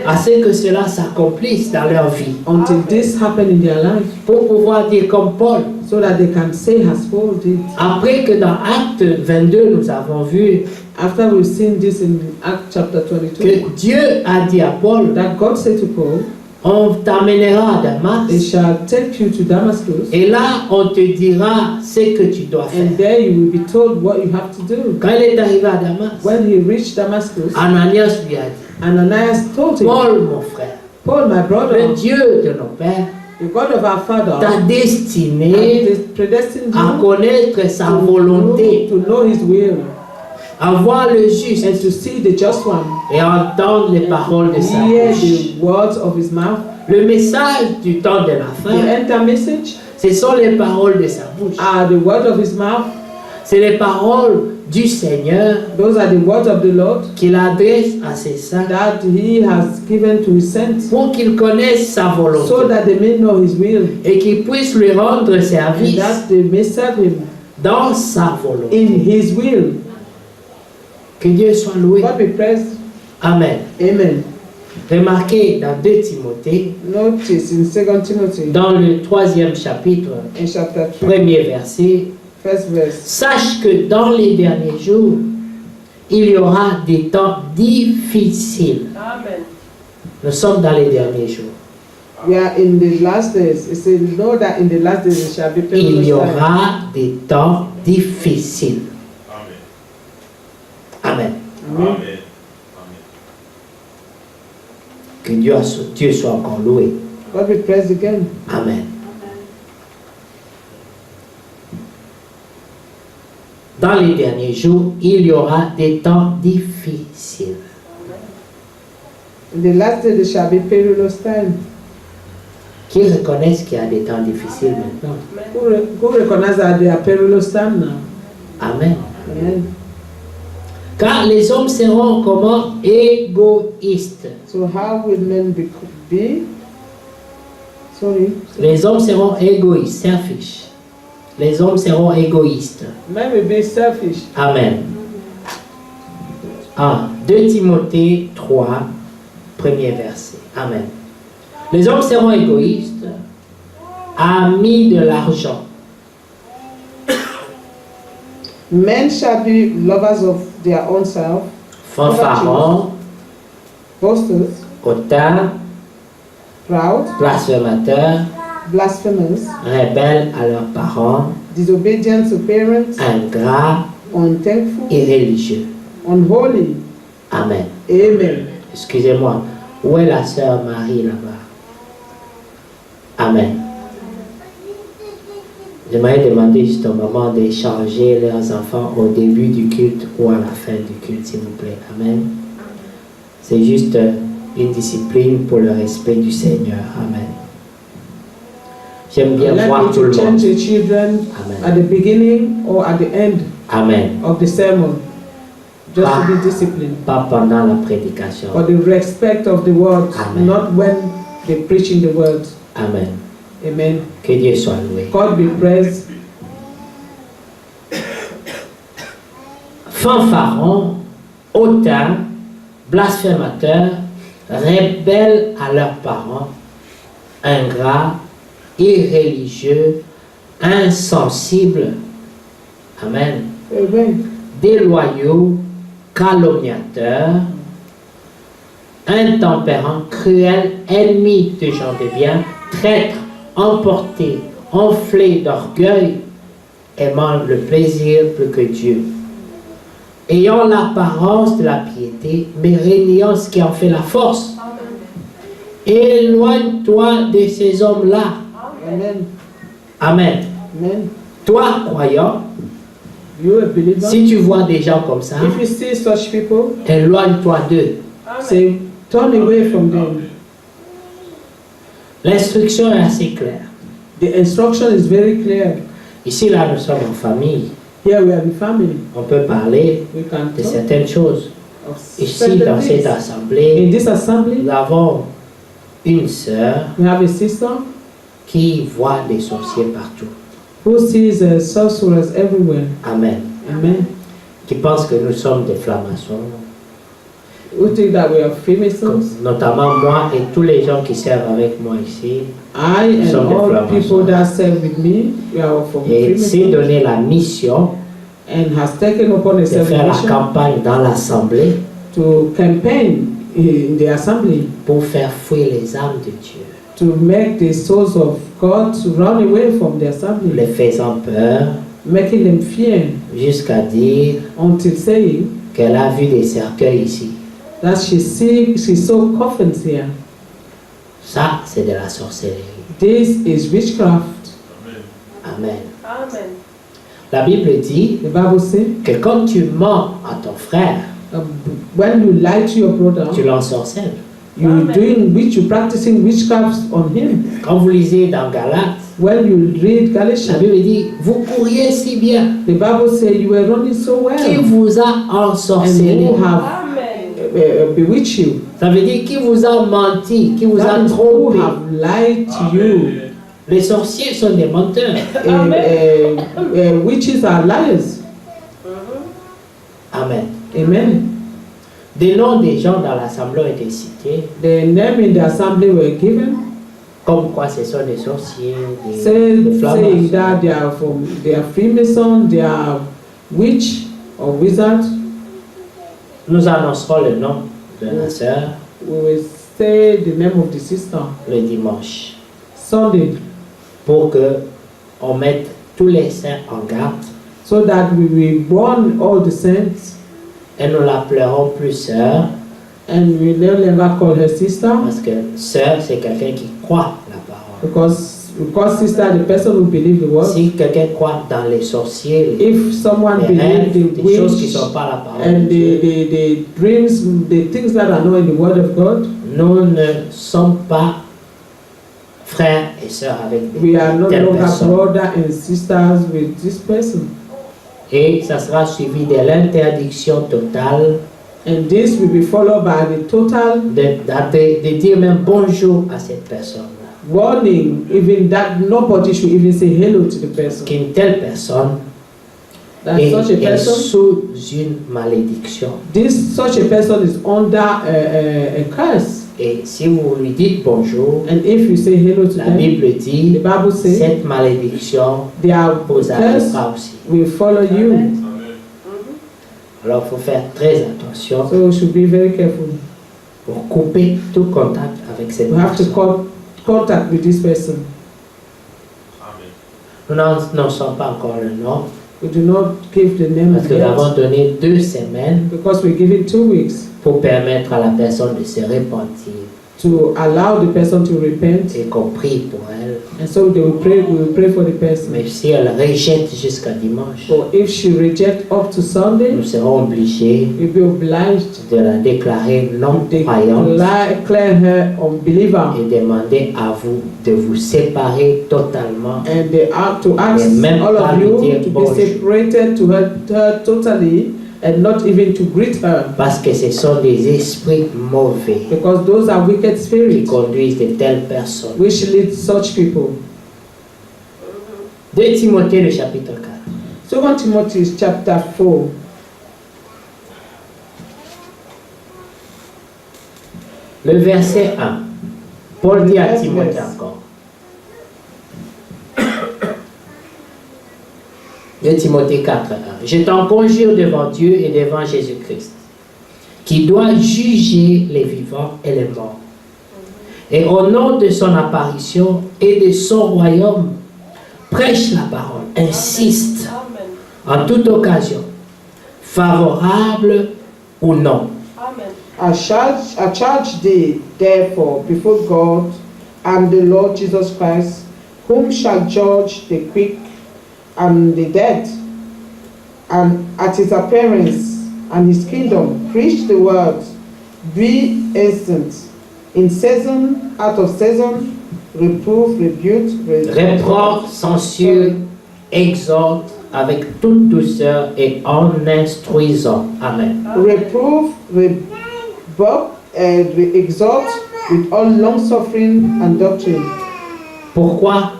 à ce que cela s'accomplisse dans leur vie. until this happen in their life, Pour pouvoir dire comme Paul, so that they can say, has Paul did. après que dans Acte 22, nous avons vu After we've seen this in Acts chapter 22, que Dieu a dit à Paul, that God said to Paul, on t'amènera à they Damas shall take you to Damascus, et là on te dira ce que tu dois faire. and there you will be told what you have to do. Quand il est arrivé à Damas, When he reached Damascus, Ananias lui a dit, Ananias told him, Paul mon frère, Paul, my brother, le Dieu de nos pères the God of our father, t'a destiné has predestined à you connaître sa volonté, to know His will, à voir le juste and to see the just one, et à entendre les paroles de sa hear bouche. the words of His mouth. Le message du temps de la The fin, enter message ce sont les paroles de sa bouche. are the words of His mouth. C'est les paroles du Seigneur Those are the words of the Lord qu'il adresse à ses saints that He has given to His saints, pour qu'ils connaissent sa so volonté that they may know His will, et qu'ils puissent lui rendre and service that they may serve Him dans sa volonté. in His will. Que Dieu soit loué. God be praised. Amen. Amen. Remarquez dans 2 Timothée, Notice in 2 Timothy, dans le 3e chapitre, in chapter 3, premier verset, first verse. sache que dans les derniers jours, il y aura des temps difficiles. Amen. Nous sommes dans les derniers jours. We are in the last days. It says, know that in the last days it shall be Il perilous y times. aura des temps difficiles. Amen. Amen. Que Dieu soit encore loué. God be praised again. Amen. Dans les derniers jours, il y aura des temps difficiles. In the last days there shall be perilous times. Qui reconnaissent qu'il y a des temps difficiles maintenant? Who recognize that there are perilous times now? Amen. Amen. Car les hommes seront comment? Égoïstes. So how will men be? Sorry. Les hommes seront égoïstes, selfish. Les hommes seront égoïstes. Men will be selfish. Amen. 2 Timothée 3, premier verset. Amen. Les hommes seront égoïstes, amis de l'argent. Men shall be lovers of their own self, Fanfarons, boasters, hautains, proud, blasphémateurs, blasphemous, rebelles à leurs parents, disobedient to parents, ingrats, unthankful, irréligieux. unholy. Amen. Amen. Excusez-moi, où est la sœur Marie là-bas? Amen. J'aimerais demander juste au moment d'échanger leurs enfants au début du culte ou à la fin du culte, s'il vous plaît. Amen. C'est juste une discipline pour le respect du Seigneur. Amen. J'aime bien I'd voir like tout you le to change monde. the children at Amen. the beginning or at the end Amen. of the sermon, just to be disciplined. Pas pendant la prédication. For the respect of the word, Amen. not when they preaching the word. Amen. Amen. Que Dieu soit loué. God be praised. Fanfarons, hautains, blasphémateurs, rebelles à leurs parents, ingrats, irréligieux, insensibles, amen, Amen. déloyaux, calomniateurs, intempérants, cruels, ennemis des gens de bien, traîtres, emportés, enflés d'orgueil, aimant le plaisir plus que Dieu, ayant l'apparence de la piété, mais régnant ce qui en fait la force. Éloigne-toi de ces hommes-là. Amen. Amen. Amen. Toi, croyant, You a believer. si tu vois des gens comme ça, If you see such people, éloigne-toi d'eux. say, turn away from them. L'instruction est assez claire. The instruction is very clear. Ici, là, nous sommes en famille. Here we are in family. On peut parler We can de talk certaines choses. of Ici, certain dans cette things. assemblée, In this assembly, nous avons une sœur we have a sister qui voit des sorciers partout. who sees sorcerers everywhere. Amen. Amen. Qui pense que nous sommes des francs-maçons. Who think that we are Freemasons? Notamment moi et tous les gens qui servent avec moi ici. I and Some all Freemasons. people that serve with me, we are all from Et s'est Freemasons, donné la mission and has taken upon de itself faire a la mission campagne dans l'assemblée to campaign in the assembly pour faire fuir les âmes de Dieu, to make the souls of God to run away from the les assembly, faisant peur, making them fear jusqu'à dire until saying qu'elle a vu des cercueils ici. that she saw coffins here. Ça, c'est de la sorcellerie. This is witchcraft. Amen. Amen. La Bible dit The Bible says que quand tu mens à ton frère, when you lie to your brother, tu l'ensorcelles. you're practicing witchcraft on him. Quand vous lisez dans Galates, When you read la Galatians, Bible dit, vous couriez si bien. the Bible says you were running so Qui well, vous a and ensorcelé? who have Amen. bewitched you. Ça veut dire qui vous a menti, qui vous a That is who trompé. have lied to you. Les sorciers sont des menteurs. Witches are liars. Amen. Amen. Des noms des gens dans l'assemblée ont été cités, The name in the assembly were given, comme quoi ce sont des sorciers, des saying flammes. that they are Freemasons, they are witch or wizard. Nous annoncerons le nom de la sœur We will say the name of the sister le dimanche Sunday, pour que on mette tous les saints en garde so that we will warn all the saints, et nous l'appellerons plus sœur and we no longer call her sister, parce que sœur c'est quelqu'un qui croit la parole. because sister, the person who believes the word. Si quelqu'un croit dans les sorciers, If someone les rêves, believes the des choses qui ne witch sont pas la parole and de Dieu, the dreams, the things that are not in the word of God, nous ne sommes pas frères et sœurs avec we are no telle longer personne. brother and sisters with this person. Et ça sera suivi de l'interdiction totale And this will be followed by the total de dire même bonjour à cette personne. warning, even that nobody should even say hello to the person. Qu'une telle personne That est, such a est person, sous une malédiction. such a person is under a curse. Et si vous lui dites bonjour, And if you say hello to la them, Bible the dit Bible says cette malédiction their vous curse arrivera aussi. will follow you. Alors il faut faire très attention So we should be very careful. pour couper tout contact avec cette We have to personne. contact with this person. Nous n'en sommes pas encore le nom We do not give the name parce que nous avons yet donné 2 semaines because we give it 2 weeks pour permettre à la personne de se repentir to allow the person to repent, et qu'on prie pour elle. and so they will pray. We will pray for the person. Mais si elle rejette jusqu'à dimanche, Or if she rejects up to Sunday, nous serons obligés you'll be obliged de la déclarer non to croyante declare her unbeliever, et demander à vous de vous séparer totalement. and they are to ask Et même all pas of lui you dire to be bonjour. separated to her totally, and not even to greet her, Parce que ce sont des esprits mauvais because those are wicked qui spirits conduisent de telles personnes. which lead such people. 2 Timothée le chapitre 4. 2 Timothy chapter 4. Le verset 1. Paul dit à Timothée Yes. encore. 2 Timothée 4, 1. Je t'en conjure devant Dieu et devant Jésus-Christ, qui doit juger les vivants et les morts. Et au nom de son apparition et de son royaume, prêche la parole, insiste Amen. en toute occasion, favorable ou non. Amen. I charge thee, therefore, before God and the Lord Jesus Christ, whom shall judge the quick and the dead, and at his appearance and his kingdom, preach the word, be instant, in season, out of season, reprove, rebuke, Reprend, censure, exhorte avec toute douceur et en instruisant. Amen. reprove, rebuke, and exhort with all long suffering and doctrine. Pourquoi?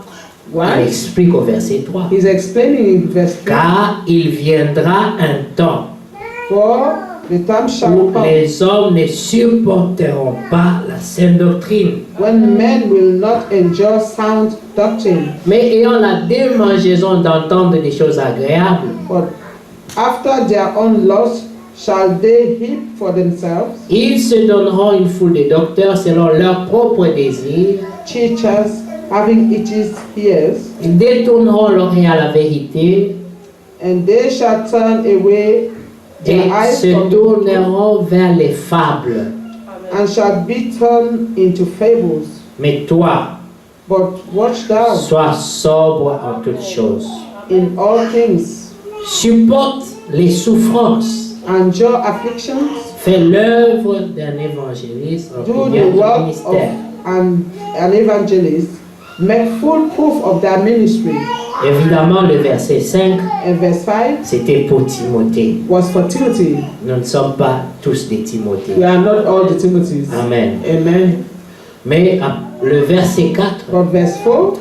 Il Why? explique au verset 3. He's explaining in verse 3. Car il viendra un temps For the time shall où come les hommes ne supporteront pas la saine doctrine, when men will not endure sound doctrine, mais ayant la démangeaison d'entendre des choses agréables, but after their own lust shall they heap for themselves ils se donneront une foule de docteurs selon leurs propres désirs, teachers having itches ears, ils détourneront l'oreille à la vérité and they shall turn away et their eyes se from the truth, tourneront vers les fables. Amen. and shall be turned into fables. Mais toi, But watch thou sois sobre en toutes choses. in all things, Supporte les souffrances. endure afflictions, Fais l'œuvre d'un évangéliste en do prière the du work of ministère. an evangelist, make full proof of their ministry. Évidemment, le verset 5, And verse 5 c'était pour Timothée. was for Timothy. Nous ne sommes pas tous des We Timothées. are not all the Timothys. Amen. Amen. Mais le verset 4, But verse 4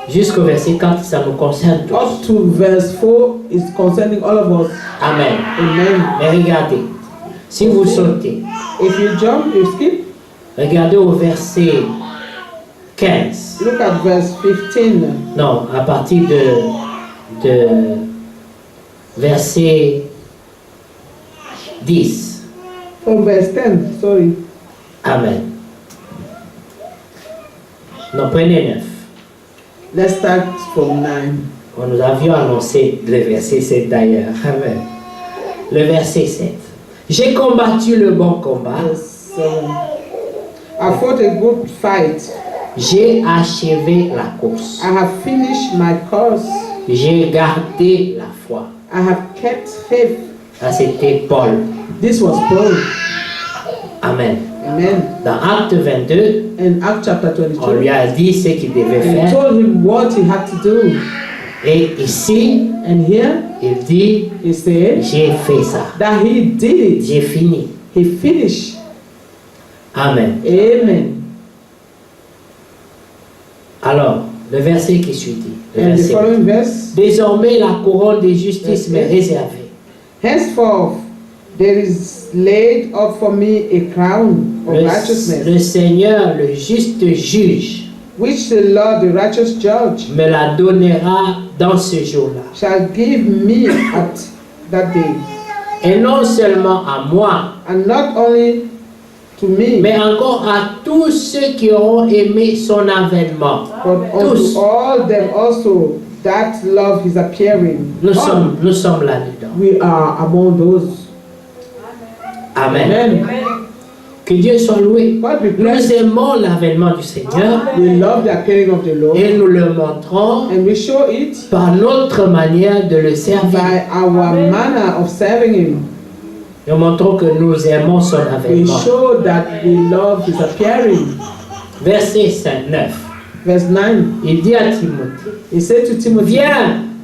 jusqu'au verset 4, ça nous concerne tous. up to verse 4 is concerning all of us. Amen. Amen. Mais regardez, Si vous sautez, If you jump, you skip. regardez au verset 15. Look at verse 15. Non, à partir de verset 10. From verse 10, sorry. Amen. Non, prenez 9. Let's start from 9. Nous avions annoncé le verset 7 d'ailleurs. Amen. Le verset 7. J'ai combattu le bon combat. Verse 7. I fought a good fight. J'ai achevé la course. I have finished my course. J'ai gardé la foi. I have kept faith. Ça, c'était Paul. This was Paul. Amen. Amen. Dans Acte 22, In Acts chapter on lui 22, a dit ce qu'il devait he faire. told him what he had to do. Et ici, And here il dit, he said j'ai fait ça. that he did it. J'ai fini. He finished. Amen. Amen. Alors, le verset qui suit dit. Le And the verset. following verse. Désormais, la couronne de justice m'est réservée. Henceforth, there is laid up for me a crown of righteousness, Le Seigneur, le juste juge, which the Lord, the righteous judge, me la donnera dans ce jour-là. shall give me at that day. Et non seulement à moi, And not only to me, mais encore à tous ceux qui auront aimé son avènement. but Tous. unto all them also that love his appearing. Nous All. sommes là-dedans. We are among those. Amen. Amen. Que Dieu soit loué. God be Nous blessed. aimons l'avènement du Seigneur We love the appearing of the Lord, et nous le montrons and we show it par notre manière de le servir. by our manner of serving him. Nous montrons que nous aimons son We avènement. show that we love his appearing. Verset 5, 9. Verse 9, Il dit à Timothée, he said to Timothy,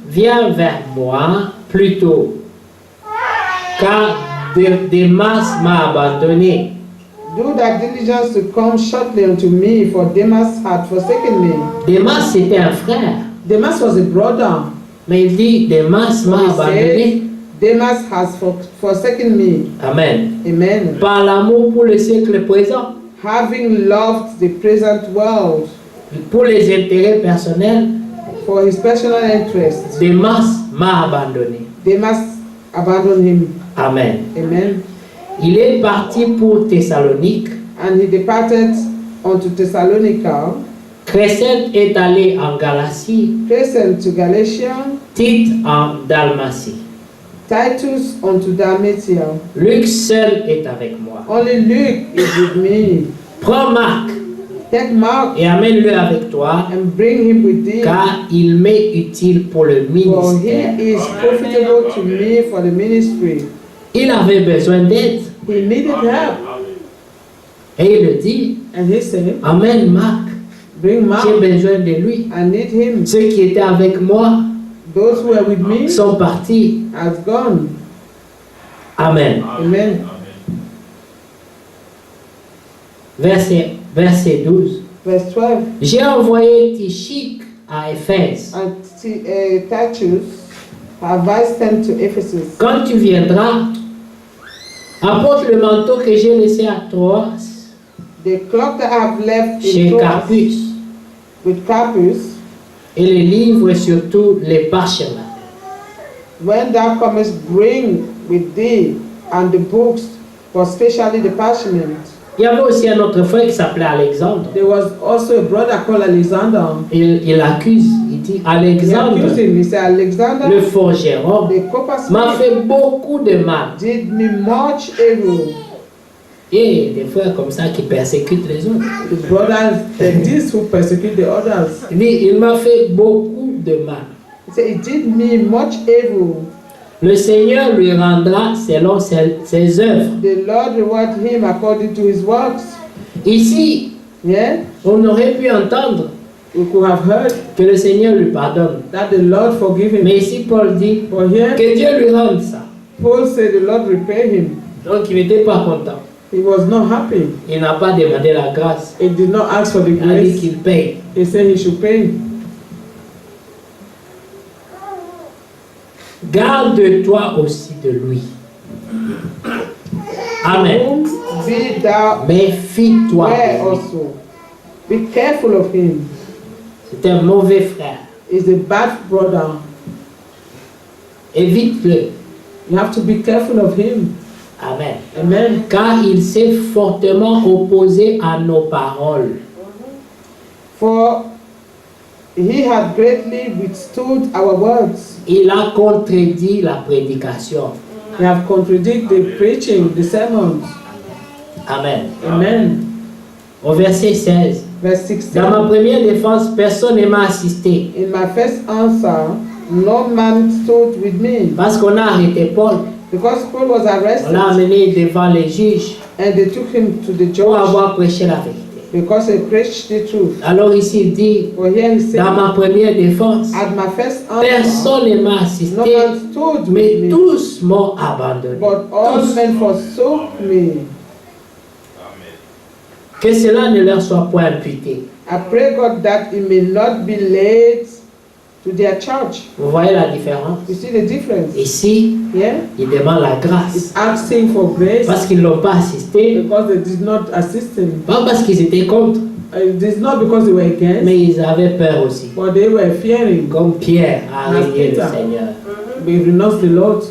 viens vers moi plutôt, car Démas m'a abandonné. do that diligence to come shortly unto me, for Demas had forsaken me. Démas, c'était un frère. Demas was a brother. Mais il dit, Démas m'a He abandonné. said, Demas has forsaken me. Amen. Amen. Par l'amour pour le siècle présent, Having loved the present world pour les intérêts personnels, for his personal interests, Démas m'a abandonné. Demas abandoned him. Amen. Amen. Il est parti pour Thessalonique. And he departed unto Thessalonica, Crescente est allé en Galatie, Crescent to Galatia, Tite en Dalmatie. Titus unto Dalmatia. Luc seul est avec moi. Only Luke is with me. Prends Marc Take Mark et amène-le avec toi, and bring him with thee, car il m'est utile pour le for ministère. he is profitable to me for the ministry. Il avait besoin d'aide. He needed help. Et il le dit, And he said, amène Marc, bring Mark, j'ai besoin de lui. I need him. Ceux qui étaient avec moi Those who are with me sont partis. has gone. Amen. Amen. Verset 12. Verse 12. J'ai envoyé Tychik à Éphèse. And Titus have I sent to Ephesus. Quand tu viendras, apporte le manteau que j'ai laissé à Troas, The cloak that I have left in chez Troas Carpus, with Carpus, et les livres, surtout les parchemins. when thou comest, bring with thee and the books, but especially the parchment. Il y avait aussi un autre frère qui s'appelait Alexandre. There was also a brother called Alexander. Il accuse, il dit, He Alexandre, accused him. He said, Alexander, le forgeron, the m'a coppersmith, fait beaucoup de mal. did me much evil. Et des frères comme ça qui persécutent les autres. The brothers, these who persecute the others. Il dit, il m'a fait beaucoup de mal. He said, he did me much evil. Le Seigneur lui rendra selon ses œuvres. The Lord reward him according to his works. Ici, Yeah, on aurait pu entendre we could have heard que le Seigneur lui pardonne. that the Lord forgive him. Mais ici, Paul dit But here, que Dieu lui rende ça. Paul said the Lord repay him. Donc, il n'était pas content. He was not happy. Il n'a pas demandé la grâce. He did not ask for the Il a dit grace. qu'il paye. He said he should pay. Garde-toi aussi de lui. Amen. whom be thou Méfie-toi ware de lui. also. Be careful of him. C'est un mauvais frère. He's a bad brother. Évite-le. You have to be careful of him. Amen. Amen. Car il s'est fortement opposé à nos paroles. For he had greatly withstood our words. Il a contredit la prédication. He have contradicted the preaching, the sermons. Amen. Amen. Au verset 16. Verse 16. Dans ma première défense, personne ne m'a assisté. In my first answer, no man stood with me. Parce qu'on a arrêté Paul. Because Paul was On l'a arrested amené devant les juges and they took him to the pour judge avoir prêché la vérité. because he preached the truth. Alors ici, il dit, For here he said, dans ma première défense, at my first answer, personne ne m'a no assisté, man stood mais with me, tous m'ont abandonné. but all Tous. men forsook me. Que cela ne leur soit point imputé. I pray God that it may not be laid to their charge. Vous voyez la différence? You see the difference? Ici, Yeah? il demande la grâce. It's asking for grace Parce qu'ils ne l'ont pas assisté, because they did not assist him. pas parce qu'ils étaient contre, It is not because they were against, mais ils avaient peur aussi. but they were fearing. Comme Pierre a As régné le Peter. Seigneur. They renounced the Lord.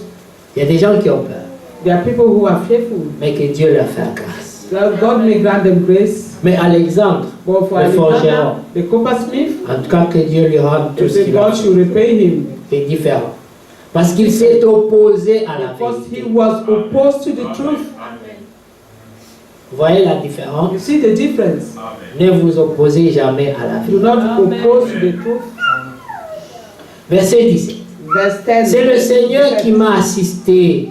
Il y a des gens qui ont peur, There are people who are fearful. mais que Dieu leur fait grâce. God may grant them grace. Mais Alexandre, But for Le Alexander, forgeron. the coppersmith, en tout cas que Dieu lui rende tout they ce say qu'il a God should repay him C'est différent. Parce qu'il s'est opposé à la because he vérité. was opposed to the truth. Vous voyez la différence? You see the difference? Ne vous opposez jamais à la Do vérité. not oppose to the truth. Verset 17. Verse 10. C'est le Seigneur qui m'a assisté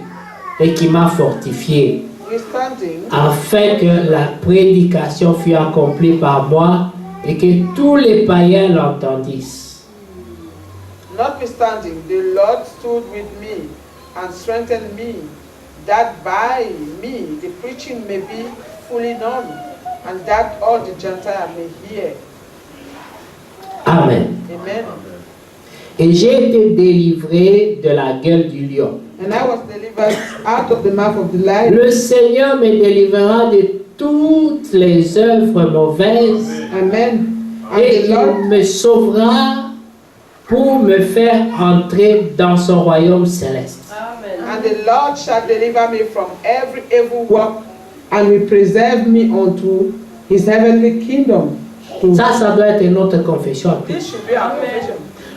et qui m'a fortifié, Withstanding, afin que la prédication fût accomplie par moi et que tous les païens l'entendissent. notwithstanding, the Lord stood with me and strengthened me, that by me the preaching may be fully known, and that all the Gentiles may hear. Amen. Amen. Et j'ai été délivré de la gueule du lion. And I was delivered out of the mouth of the lion. Le Seigneur me délivrera de toutes les œuvres mauvaises Amen. And et the Lord, il me sauvera pour me faire entrer dans son royaume céleste. Amen. And the Lord shall deliver me from every evil work. and will preserve me unto his heavenly kingdom. Ça doit être notre confession. This should be our confession.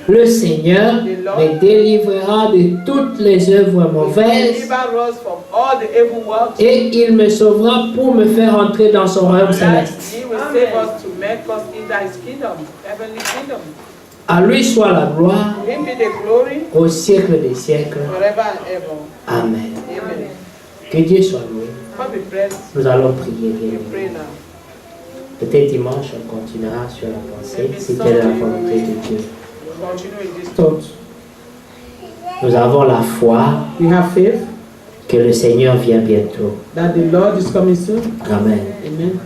Le Seigneur me délivrera de toutes les œuvres mauvaises Deliver us from all the evil works. et il me sauvera pour me faire entrer dans son royaume That céleste. he will save us to make us in his kingdom, heavenly kingdom. À lui soit la gloire To him be the glory au siècle des siècles. forever and ever. Amen. Amen. Que Dieu soit loué. God be praised. Nous allons prier. We bien pray aimés. now. Peut-être dimanche, on continuera sur la pensée, si telle est la volonté de Dieu. Continue in this Thought. Nous avons la foi We have faith que le Seigneur vient bientôt. that the Lord is coming soon. Amen. Amen.